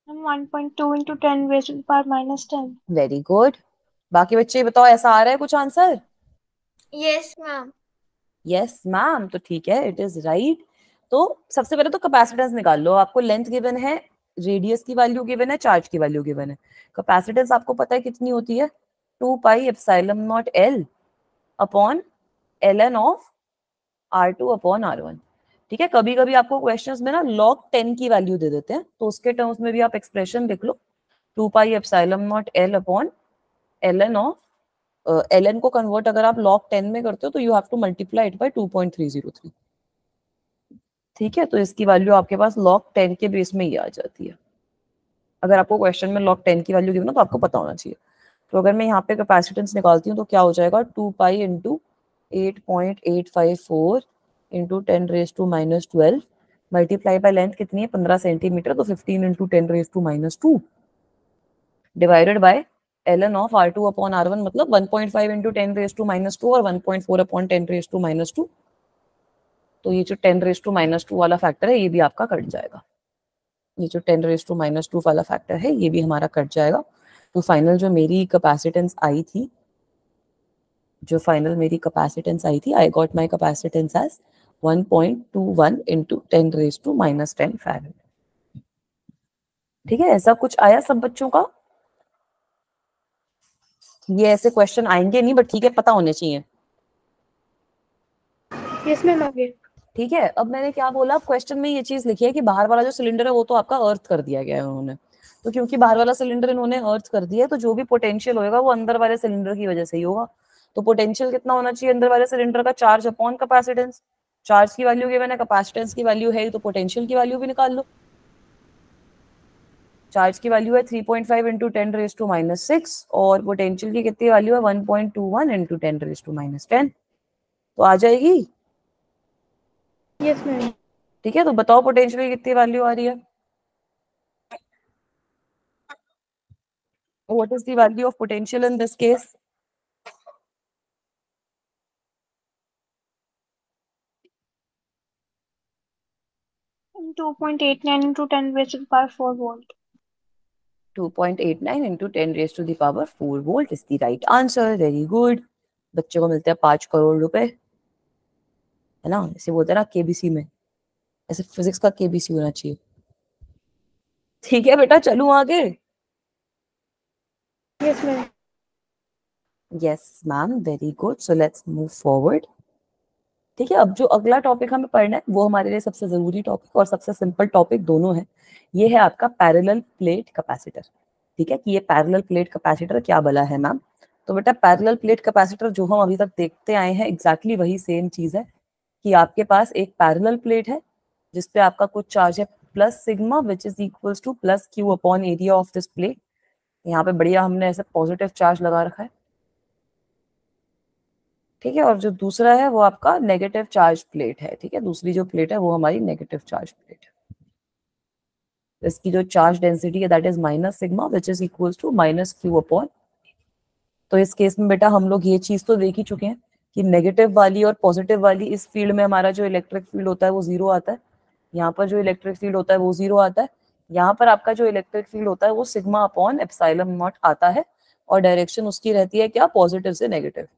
Ma'am 1.2 into 10 raised to the power minus 10. Very good. बाकी बच्चे बताओ, ऐसा आ रहा है कुछ answer? Yes ma'am. Yes ma'am, तो ठीक है, इट इज राइट. तो सबसे पहले तो कैपेसिटेंस निकाल लो. आपको लेंथ गिवन है रेडियस की वैल्यू गिवन है, चार्ज की वैल्यू गिवन है। कैपेसिटेंस आपको पता है कितनी होती है, 2 pi epsilon naught L upon ln of R2 upon R1। ठीक है, कभी कभी आपको क्वेश्चंस में ना log 10 की वैल्यू दे देते हैं, तो उसके टर्म्स में भी आप एक्सप्रेशन लिख लो, 2 pi epsilon naught L upon ln of ln को कन्वर्ट अगर आप log 10 में करते हो तो you have to multiply it by 2.303। ठीक है, तो इसकी वैल्यू आपके पास log 10 के बेस में ही आ जाती है। अगर आपको क्वेश्चन में log 10 की वैल्यू गिवन हो तो आपको पता होना चाहिए। तो अगर मैं यहाँ पे कैपेसिटेंस निकालती हूँ तो क्या हो जाएगा, 2 pi into 8.854 into 10⁻⁻12 multiply by length कितनी है 15 सेंटीमीटर, तो 15 into 10⁻⁻2 divided by ln of R2 upon R1 मतलब 1.5 इंटू 10⁻⁻2 और 1.4 अपॉन 10⁻⁻2। तो ये जो 10⁻⁻2 वाला फैक्टर है ये भी आपका कट जाएगा, ये जो 10⁻⁻2 वाला फैक्टर है ये भी हमारा कट जाएगा। तो फाइनल जो मेरी कैपेसिटेंस आई थी, I got my capacitance as 1.21 into 10⁻⁻10 farad. ठीक है, ऐसा कुछ आया सब बच्चों का? ये ऐसे क्वेश्चन आएंगे नहीं, बट ठीक है पता होने चाहिए। यस मैम, आगे। ठीक है, अब मैंने क्या बोला, क्वेश्चन में ये चीज लिखी है कि बाहर वाला जो सिलेंडर है वो तो आपका अर्थ कर दिया गया है उन्होंने, तो क्योंकि बाहर वाला सिलेंडर इन्होंने अर्थ कर दिया है तो जो भी पोटेंशियल होगा वो अंदर वाले सिलेंडर की वजह से ही होगा। तो पोटेंशियल कितना होना चाहिए अंदर वाले सिलेंडर का, चार्ज अपॉन कैपेसिटेंस। चार्ज की वैल्यू गिवन है, कैपेसिटेंस की वैल्यू है, तो पोटेंशियल की वैल्यू भी निकाल लो। चार्ज की वैल्यू है 3.5 इंटू 10⁻⁻6 और पोटेंशियल की कितनी वैल्यू है 1.21 इंटू 10⁻⁻10, तो आ जाएगी। Yes ma'am. ठीक है, तो बताओ पोटेंशियल की कितनी वैल्यू आ रही है, what is the value of potential in this case? In 2.89 into 10 raised to the power 4 volt. 2.89 into 10 raised to the power 4 volt is the right answer. Very good. बच्चों को मिलते हैं 5 करोड़ रुपए, है ना, ऐसे बोलते हैं ना केबीसी में, ऐसे फिजिक्स का केबीसी होना चाहिए। ठीक है बेटा, चलूं आगे? Yes ma'am. Yes ma'am, very good, so let's move forward. ठीक है, अब जो अगला टॉपिक हमें पढ़ना है वो हमारे लिए सबसे जरूरी टॉपिक और सबसे सिंपल टॉपिक दोनों है, ये है आपका पैरेलल प्लेट कैपेसिटर। ठीक है, कि ये पैरेलल प्लेट कैपेसिटर क्या भला है मैम? तो बेटा पैरेलल प्लेट कैपेसिटर जो हम अभी तक देखते आए हैं एग्जैक्टली वही सेम चीज है कि आपके पास एक पैरेलल प्लेट है जिसपे आपका कुछ चार्ज है plus sigma which is equals two plus Q upon area of this plate. यहाँ पे बढ़िया हमने ऐसे पॉजिटिव चार्ज लगा रखा है। ठीक है, और जो दूसरा है वो आपका नेगेटिव चार्ज प्लेट है। ठीक है, दूसरी जो प्लेट है वो हमारी नेगेटिव चार्ज प्लेट है। इसकी जो चार्ज डेंसिटी है that is minus sigma which is equals to minus Q upon. तो इस केस में बेटा हम लोग ये चीज तो देख ही चुके हैं कि नेगेटिव वाली और पॉजिटिव वाली इस फील्ड में हमारा जो इलेक्ट्रिक फील्ड होता है वो जीरो आता है, यहाँ पर जो इलेक्ट्रिक फील्ड होता है वो जीरो आता है, यहाँ पर आपका जो इलेक्ट्रिक फील्ड होता है वो सिग्मा अपॉन एप्सिलॉन नॉट आता है और डायरेक्शन उसकी रहती है क्या, पॉजिटिव से negative.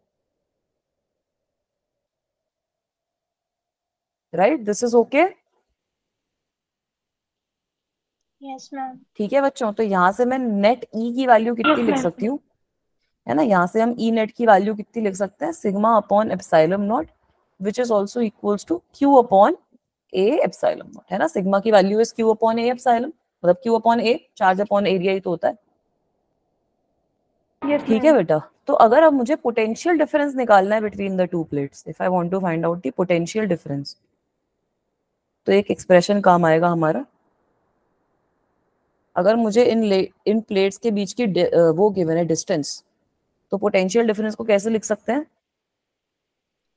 Right, this is okay? Yes ma'am. ठीक है बच्चों, तो यहाँ से मैं नेट ई की वैल्यू कितनी लिख सकती हूँ, है ना, यहाँ से हम ई नेट की वैल्यू कितनी लिख सकते हैं, sigma upon epsilon not which is also equals to Q upon A epsilon not, है ना। सिग्मा की value is Q upon A epsilon, मतलब Q upon A charge upon area ही तो होता है। यस ठीक है बेटा, तो अगर अब मुझे पोटेंशियल डिफरेंस निकालना है between the two plates, if I want to find out the potential difference, तो एक एक्सप्रेशन काम आएगा हमारा। अगर मुझे इन प्लेट्स के बीच की वो गिवन है डिस्टेंस, तो पोटेंशियल डिफरेंस को कैसे लिख सकते हैं,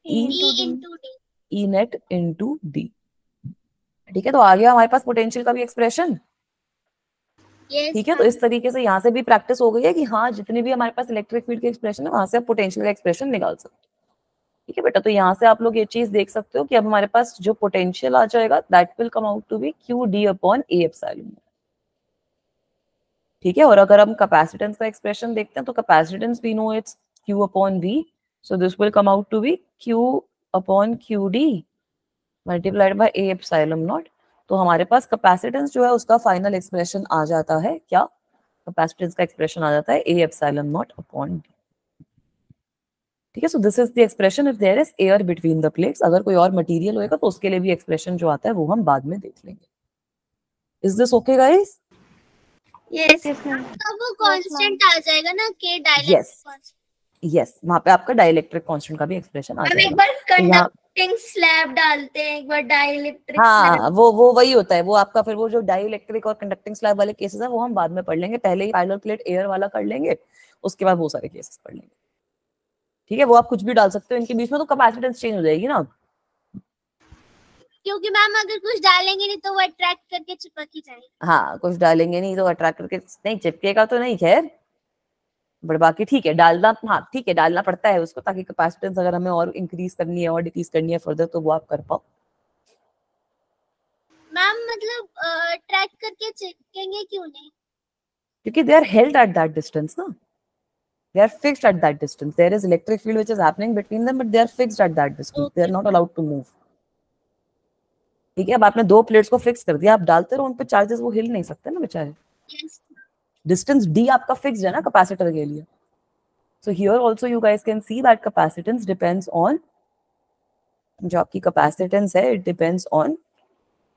E into D. E net into D. ठीक है, तो आ गया हमारे पास पोटेंशियल का भी एक्सप्रेशन। Yes ठीक है, तो ma'am. इस तरीके से यहाँ से भी प्रैक्टिस हो गई है कि हाँ जितने भी हमारे पास इलेक्ट्रिक फील्ड के एक्सप्रेशन है वहां से आप पोटेंशियल का एक्सप्रेशन निकाल सकते हो। ठीक है बेटा, तो यहाँ से आप लोग ये चीज देख सकते हो कि अब हमारे पास जो पोटेंशियल आ जाएगा that will come out to be Q D upon A epsilon. ठीक है, और अगर हम कैपेसिटेंस का एक्सप्रेशन देखते हैं तो capacitance we know it's Q upon V, so this will come out to be Q upon Q D multiplied by A epsilon not. तो हमारे पास कैपेसिटेंस जो है उसका फाइनल एक्सप्रेशन आ जाता है क्या, कैपेसिटेंस का एक्सप्रेशन आ जाता है A epsilon not upon D. ठीक है, so this is the expression if there is air between the plates. अगर कोई और मटेरियल होएगा तो उसके लिए भी एक्सप्रेशन जो आता है वो हम बाद में देख लेंगे। Is this okay guys? Yes Yes, ma'am. तो वो कांस्टेंट आ जाएगा ना के डाइलेक्ट्रिक यस यस, वहां पे आपका डाइलेक्ट्रिक कांस्टेंट का भी एक्सप्रेशन आ हम एक जाएगा। बार तो यहाँ कंडक्टिंग स्लैब डालते हैं, एक बार डाइलेक्ट्रिक हाँ वो वही होता है, वो आपका फिर वो जो डाइलेक्ट्रिक और कंडक्टिंग स्लैब वाले केसेस है वो हम बाद में पढ़ लेंगे, पहले ही पैरेलल प्लेट एयर वाला कर लेंगे, उसके बाद वो सारे केसेस पढ़ लेंगे। ठीक है, वो आप कुछ भी डाल सकते हो इनके बीच में, तो कैपेसिटेंस चेंज हो जाएगी ना। क्योंकि मैम अगर कुछ डालेंगे नहीं तो वो अट्रैक्ट करके चिपक ही जाएगा। हाँ, कुछ डालेंगे नहीं तो अट्रैक्ट करके नहीं चिपकेगा तो नहीं, खैर बट बाकी ठीक है डालना, हाँ ठीक है डालना पड़ता है उसको, ताकि कैपेसिटेंस अगर हमें और इंक्रीज करनी है और डिक्रीज करनी है फर्दर तो वो आप कर पाओ। मैम मतलब अट्रैक्ट करके चिपकेंगे क्यों नहीं? क्योंकि they are held at that distance ना, they are fixed at that distance, there is electric field which is happening between them but they are fixed at that distance, they are not allowed to move। ठीक है, अब आपने दो plates को fix कर दिया, आप डालते रहो उन पे चार्जेस, वो हिल नहीं सकते ना बेचारे। यस डिस्टेंस डी आपका फिक्स्ड है ना कैपेसिटर के लिए। So here also you guys can see that capacitance depends on, जो आपकी कैपेसिटेंस है it depends on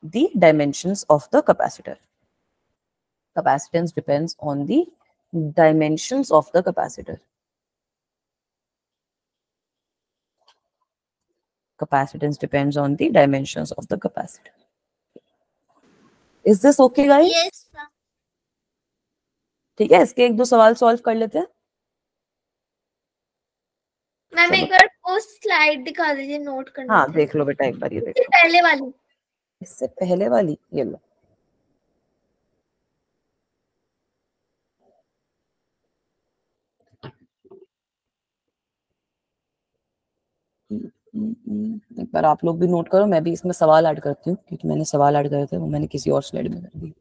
the dimensions of the capacitor. Capacitance depends on the dimensions of the capacitor. Capacitance depends on the dimensions of the capacitor. Is this okay guys? Yes ma'am. ठीक है, इसके एक दो सवाल solve कर लेते हैं। Ma'am एक बार वो स्लाइड दिखा दीजिए, नोट करना हाँ था। देख लो बेटा एक बार, ये देख लो पहले वाली। इससे पहले वाली, ये लो। एक बार आप लोग भी नोट करो, मैं भी इसमें सवाल ऐड करती हूँ, क्योंकि मैंने सवाल ऐड करे थे वो मैंने किसी और स्लाइड में कर दिए।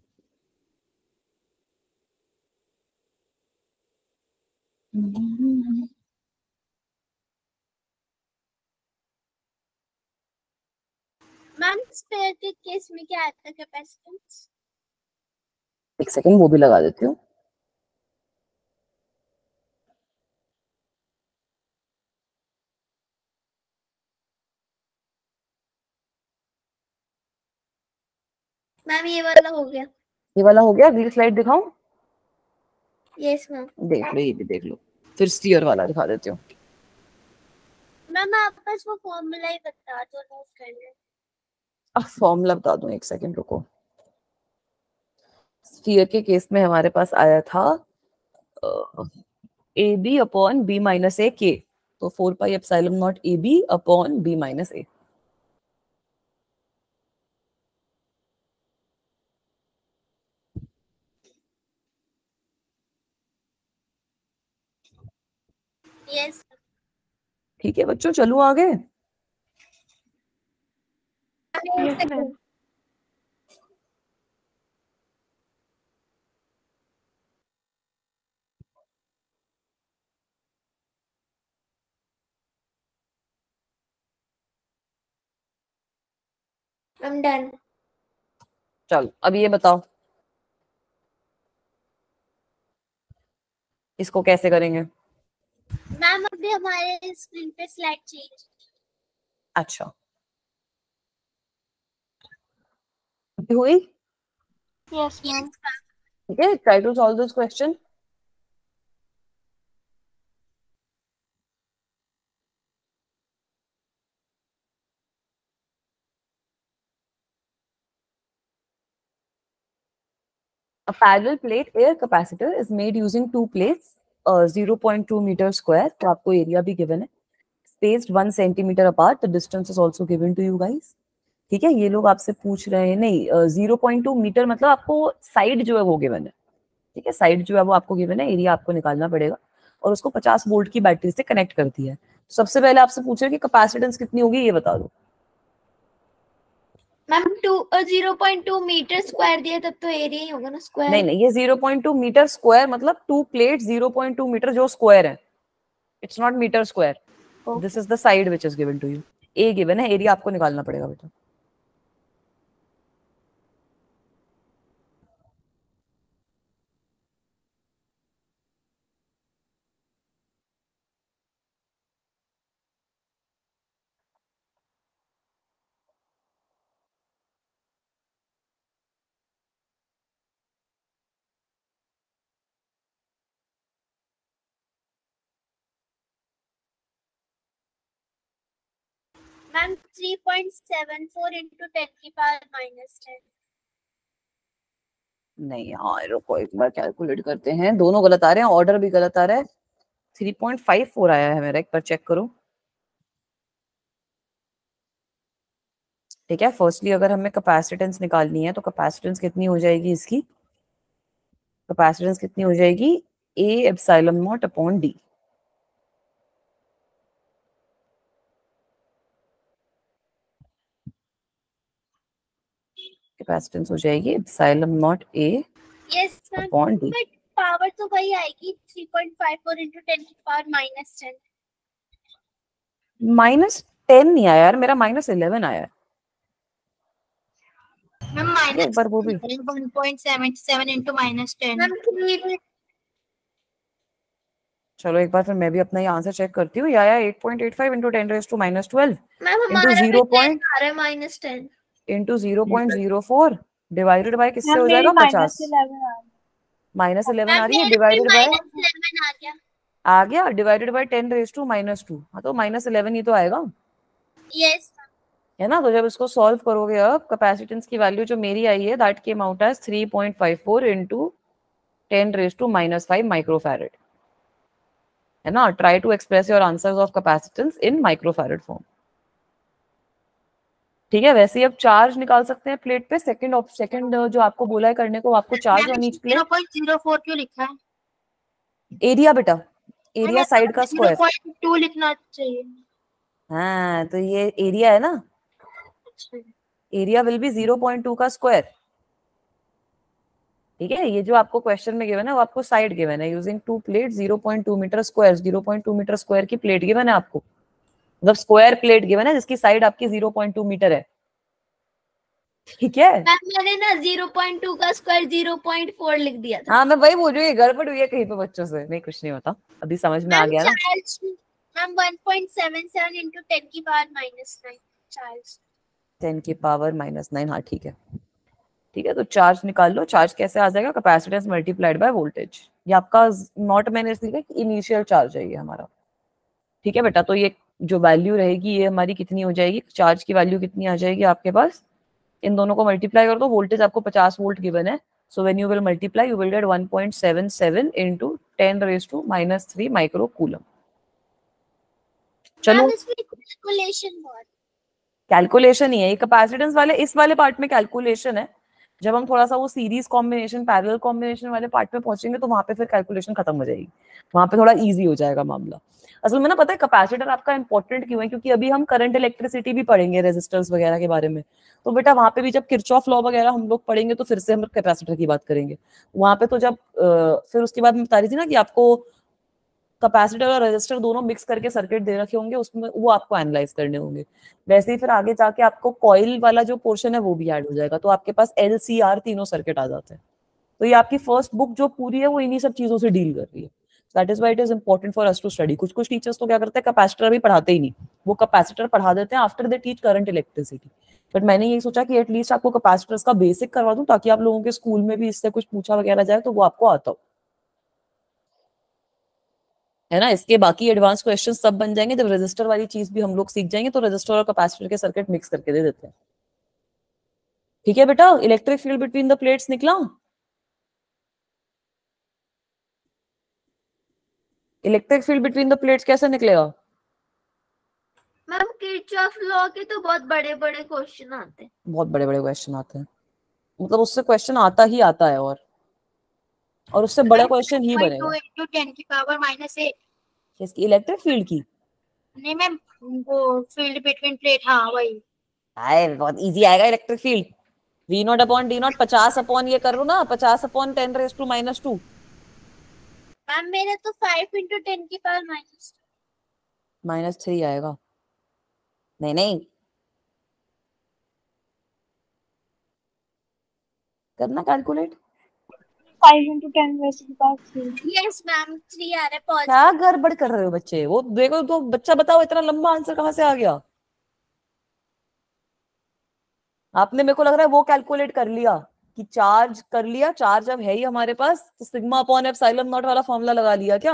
मैम स्फीयर के केस में क्या आता है कैपेसिटेंस? एक सेकंड वो भी लगा देती हूँ। मैम ये वाला हो गया। ये वाला हो गया, अगली स्लाइड दिखाऊं? Yes ma'am. देख लो, ये भी देख लो, फिर स्फीयर वाला दिखा देती हूँ। मैम आप बस वो फॉर्मूला ही बता दो, नोट कर ले। अब फॉर्मूला बता दूं, एक सेकंड रुको। स्फीयर के केस में हमारे पास आया था A B upon B minus A के, तो 4 pi epsilon not A B upon B minus A. Yes ठीक है बच्चों, चलूं आगे? Yes, ma'am. I'm done। चलो अब ये बताओ इसको कैसे करेंगे? मैम अभी हमारे स्क्रीन पे स्लाइड चेंज। अच्छा अभी हुई? Yes, ma'am. ठीक है, try to solve this question. A parallel plate air capacitor is made using two plates, 0.2 meter square, तो आपको एरिया भी गिवन है, spaced 1 centimeter apart, the distance is also given to you guys। ठीक है, ये लोग आपसे पूछ रहे हैं, नहीं 0.2 मीटर मतलब आपको साइड जो है वो गिवन है। ठीक है, साइड जो है वो आपको गिवन है, एरिया आपको निकालना पड़ेगा, और उसको 50 वोल्ट की बैटरी से कनेक्ट कर दिया है। सबसे पहले आपसे पूछ रहे हैं कि कैपेसिटेंस कितनी होगी, ये बता दो। मैम 0.2 मीटर स्क्वायर दिया, तब तो एरिया ही होगा ना स्क्वायर। नहीं नहीं, ये 0.2 मीटर स्क्वायर मतलब टू प्लेट 0.2 मीटर जो स्क्वायर है, it's not metre square, this is the side which is given to you. A given है, एरिया आपको निकालना पड़ेगा बेटा। मैम 3.74 into 10 की पावर -10। नहीं यार रुको एक बार कैलकुलेट करते हैं, दोनों गलत आ रहे हैं, ऑर्डर भी गलत आ रहा है। 3.54 आया है मेरा, एक बार चेक करो। ठीक है, फर्स्टली अगर हमें कैपेसिटेंस निकालनी है तो कैपेसिटेंस कितनी हो जाएगी इसकी, कैपेसिटेंस कितनी हो जाएगी, ए epsilon not upon D. Capacitance हो जाएगी epsilon not A yes ma'am, upon D. But power तो वही आएगी 3.54 into 10 की पावर -10। -10 नहीं आया यार, मेरा -11 आया है। मैम एक बार वो भी 1.77 into -10। मैम चलो एक बार फिर मैं भी अपना ये आंसर चेक करती हूँ। या 8.85 into 10 raised to -12 ma'am into हमारा 0 भी 10 आ रहा है -10 into 0.04 डिवाइडेड बाय किससे मैम हो मेरी जाएगा, 50। -11 आ रही -11 आ रही है, मैम डिवाइडेड बाय -11 आ गया। आ गया, डिवाइडेड बाय 10 raised to -2। हाँ तो -11 ही तो आएगा, यस है ना। तो जब इसको सॉल्व करोगे, अब कैपेसिटेंस की वैल्यू जो मेरी आई है that came out as 3.54 into 10 raised to -5 microfarad, है ना। Try to express your answers of capacitance in microfarad form. ठीक है, वैसे ही अब चार्ज निकाल सकते हैं प्लेट पे। सेकंड जो आपको बोला है करने को, आपको चार्ज ऑन ईच प्लेट। 0.04 क्यों लिखा है? एरिया बेटा, एरिया साइड का स्क्वायर। 0.2 लिखना चाहिए। हाँ तो ये एरिया है ना, एरिया विल बी 0.2 का स्क्वायर। ठीक है, ये जो आपको क्वेश्चन में गिवन है वो आपको साइड गिवन है, using two plate 0.2 metre square. 0.2 metre square की प्लेट गिवन है आपको, मतलब स्क्वायर प्लेट गिवन है जिसकी साइड आपकी 0.2 मीटर है। ठीक है, मैम मैंने ना 0.2 का स्क्वायर 0.4 लिख दिया था। हाँ मैं वही बोल रही हूँ, गड़बड़ हुई है कहीं पे बच्चों से। नहीं कुछ नहीं होता, अभी समझ में आ गया ना। चार्ज मैम 1.77 into 10 की पावर -9 चार्ज। 10 की पावर -9, हाँ ठीक है। ठीक है, तो चार्ज निकाल लो। चार्ज कैसे आ जाएगा, कैपेसिटेंस मल्टीप्लाइड बाय वोल्टेज। ये आपका नॉट मैंने इसलिए लिखा कि इनिशियल चार्ज है ये हमारा। ठीक है बेटा, तो ये जो वैल्यू रहेगी ये हमारी कितनी हो जाएगी, चार्ज की वैल्यू कितनी आ जाएगी आपके पास, इन दोनों को मल्टीप्लाई कर दो। वोल्टेज आपको 50 वोल्ट गिवन है, so when you will multiply you will get 1.77 into 10 raised to -3 micro coulomb. चलो कैलकुलेशन बहुत कैलकुलेशन ही है ये, कैपेसिटेंस वाले इस वाले पार्ट में कैलकुलेशन है। जब हम थोड़ा सा वो सीरीज कॉम्बिनेशन पैरेलल कॉम्बिनेशन वाले पार्ट में पहुंचेंगे तो वहां पे फिर कैलकुलेशन खत्म हो जाएगी, वहां पे थोड़ा इजी हो जाएगा मामला। असल में ना पता है कैपेसिटर आपका इंपॉर्टेंट क्यों है, क्योंकि अभी हम करंट इलेक्ट्रिसिटी भी पढ़ेंगे रेजिस्टर्स वगैरह के बारे में। तो बेटा वहां पे भी जब किरचॉफ लॉ वगैरह हम लोग पढ़ेंगे तो फिर से हम कैपेसिटर की बात करेंगे वहां पे। तो जब फिर उसके बाद मैं बता रही थी ना कि आपको कैपेसिटर और रेजिस्टर दोनों मिक्स करके सर्किट दे रखे होंगे, उसमें वो आपको एनालाइज करने होंगे। वैसे ही फिर आगे जाके आपको कॉइल वाला जो पोर्शन है वो भी ऐड हो जाएगा, तो आपके पास LCR तीनों सर्किट आ जाते हैं। तो ये आपकी फर्स्ट बुक जो पूरी है वो इन्हीं सब चीजों से डील कर रही है। That is why it is important for us to study. कुछ कुछ टीचर्स तो क्या करते हैं, कैपेसिटर भी पढ़ाते ही नहीं, वो कैपेसिटर पढ़ा देते हैं after they teach current electricity. But मैंने यही सोचा कि एटलीस्ट आपको कैपेसिटर्स का बेसिक करवा दूं, ताकि आप लोगों के स्कूल में भी इससे कुछ पूछा वगैरह जाए तो वो आपको आता हो, है ना। इसके बाकी एडवांस क्वेश्चंस तब बन जाएंगे जब रेजिस्टर वाली चीज भी हम लोग सीख जाएंगे, तो रेजिस्टर और कैपेसिटर के सर्किट मिक्स करके दे देते हैं। ठीक है बेटा, electric field between the plates निकला। Electric field between the plates कैसे निकलेगा? मैम किरचॉफ लॉ के तो बहुत बड़े बड़े क्वेश्चन आते हैं। बहुत बड़े बड़े क्वेश्चन आते हैं, मतलब उससे क्वेश्चन आता ही आता है, और उससे बड़ा क्वेश्चन ही बनेगा। 10 की पावर -8। इसकी इलेक्ट्रिक फील्ड की नहीं मैम, वो फील्ड बिटवीन प्लेट, हाँ वही। आए बहुत इजी आएगा electric field. V0 upon D0 50 upon ये करो ना, 50 अपॉन 10 raised to -2। मैम मेरा तो 5 into 10 की पावर -3 आएगा। नहीं नहीं, करना कैलकुलेट। 5 into 10 वैसे की पावर 3। यस मैम 3 आ रहा है पॉजिटिव। क्या गड़बड़ कर रहे हो बच्चे, वो देखो तो बच्चा बताओ इतना लंबा आंसर कहाँ से आ गया। आपने मेरे को लग रहा है वो कैलकुलेट कर लिया कि चार्ज कर लिया, चार्ज अब है ही हमारे पास, तो सिग्मा अपॉन एप्सिलॉन नॉट वाला फॉर्मूला लगा लिया क्या?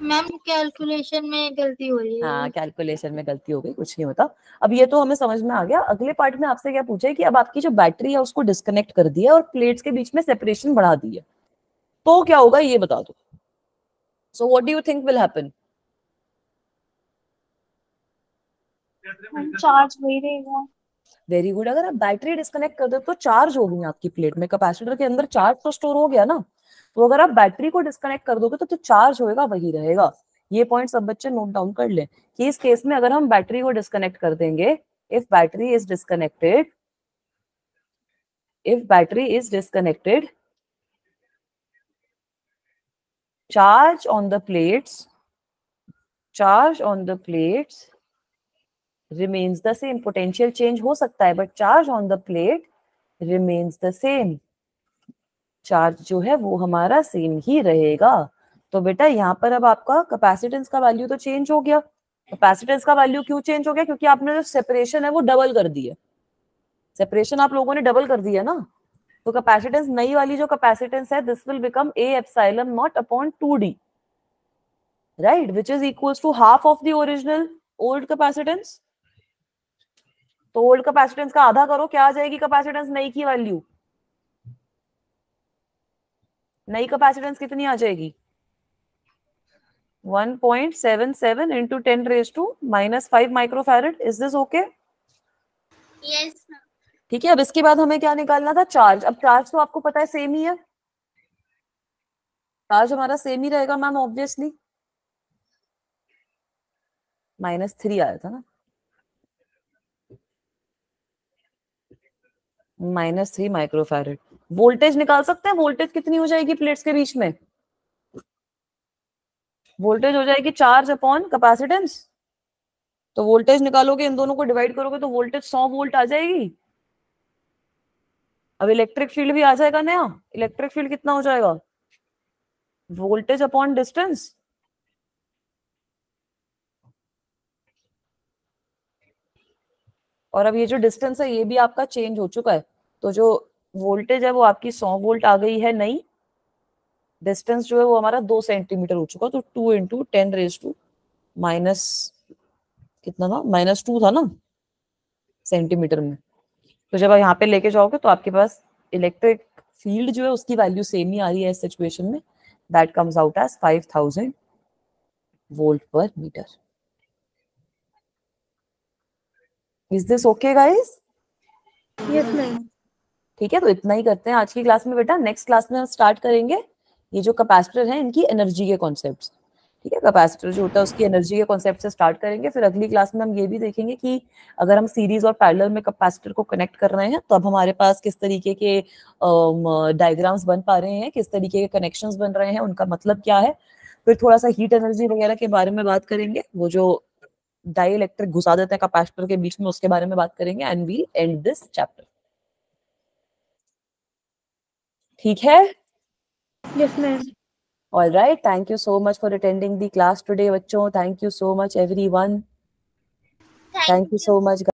मैम कैलकुलेशन में गलती हो रही है। हाँ, कैलकुलेशन में गलती हो गई, कुछ नहीं होता। अब ये तो हमें समझ में आ गया। अगले पार्ट में आपसे क्या पूछा है कि अब आपकी जो बैटरी है उसको डिस्कनेक्ट कर दिया और प्लेट्स के बीच में सेपरेशन बढ़ा दी है, तो क्या होगा ये बता दो। So what do you think will happen? Charge वही रहेगा। Very good. अगर आप बैटरी डिस्कनेक्ट कर दो तो चार्ज होगी आपकी प्लेट में, कैपेसिटर के अंदर चार्ज तो स्टोर हो गया ना। तो अगर आप बैटरी को डिस्कनेक्ट कर दोगे तो चार्ज होएगा वही रहेगा। ये पॉइंट सब बच्चे नोट डाउन कर लें कि इस केस में अगर हम बैटरी को डिस्कनेक्ट कर देंगे, if battery is disconnected, if battery is disconnected, charge on the plates remains the same. Potential change हो सकता है, but charge on the plate remains the same. Charge जो है वो हमारा सेम ही रहेगा। तो बेटा यहाँ पर अब आपका कैपेसिटेंस का वैल्यू तो चेंज हो गया। कैपेसिटेंस का वैल्यू क्यों चेंज हो गया? क्योंकि आपने जो सेपरेशन है वो डबल कर दी है। सेपरेशन आप लोगों ने डबल कर दी है ना। तो कैपेसिटेंस, नई वाली जो कैपेसिटेंस है, this will become A epsilon not upon 2d, right, which is equals to half of the original old capacitance. तो ओल्ड कैपेसिटेंस का आधा करो, क्या आ जाएगी कैपेसिटेंस नई की वैल्यू? नई कैपेसिटेंस कितनी आ जाएगी? 1.77 into 10 raised to -5 microfarad. Is this okay? Yes. ठीक है। अब इसके बाद हमें क्या निकालना था? चार्ज। अब चार्ज तो आपको पता है सेम ही है, चार्ज हमारा सेम ही रहेगा मैम, ऑब्वियसली। -3 आया था ना, -3 माइक्रोफैरड। वोल्टेज निकाल सकते हैं, वोल्टेज कितनी हो जाएगी प्लेट्स के बीच में? वोल्टेज हो जाएगी चार्ज अपॉन कैपेसिटेंस। तो वोल्टेज निकालोगे, इन दोनों को डिवाइड करोगे तो वोल्टेज 100 वोल्ट आ जाएगी। अब इलेक्ट्रिक फील्ड भी आ जाएगा नया। इलेक्ट्रिक फील्ड कितना हो जाएगा? Voltage upon distance. और अब ये जो डिस्टेंस है ये भी आपका चेंज हो चुका है। तो जो वोल्टेज है वो आपकी 100 वोल्ट आ गई है नई। डिस्टेंस जो है वो हमारा 2 सेंटीमीटर हो चुका। तो 2 into 10 raised to माइनस कितना था? -2 था ना सेंटीमीटर में। तो जब आप यहाँ पे लेके जाओगे तो आपके पास इलेक्ट्रिक फील्ड जो है उसकी वैल्यू सेम ही आ रही है इस सिचुएशन में। That comes out as 5000 volt per metre. Is this okay guys? Yes ma'am. ठीक है, तो इतना ही करते हैं आज की क्लास में बेटा। नेक्स्ट क्लास में हम स्टार्ट करेंगे ये जो कैपेसिटर है इनकी एनर्जी के कॉन्सेप्ट्स। ठीक है, कैपेसिटर जो होता है उसकी एनर्जी के कॉन्सेप्ट से स्टार्ट करेंगे। फिर अगली क्लास में हम ये भी देखेंगे कि अगर हम सीरीज और पैरेलल में कैपेसिटर को कनेक्ट कर रहे हैं तो अब हमारे पास किस तरीके के डायग्राम्स बन पा रहे हैं, किस तरीके के कनेक्शंस बन रहे हैं, उनका मतलब क्या है। फिर थोड़ा सा हीट एनर्जी वगैरह के बारे में बात करेंगे, वो जो डाई इलेक्ट्रिक घुसा देते हैं कैपेसिटर के बीच में उसके बारे में बात करेंगे। And we end this chapter. ठीक है? Yes ma'am. All right. Thank you so much for attending the class today, बच्चों. Thank you so much, everyone. Thank you so much.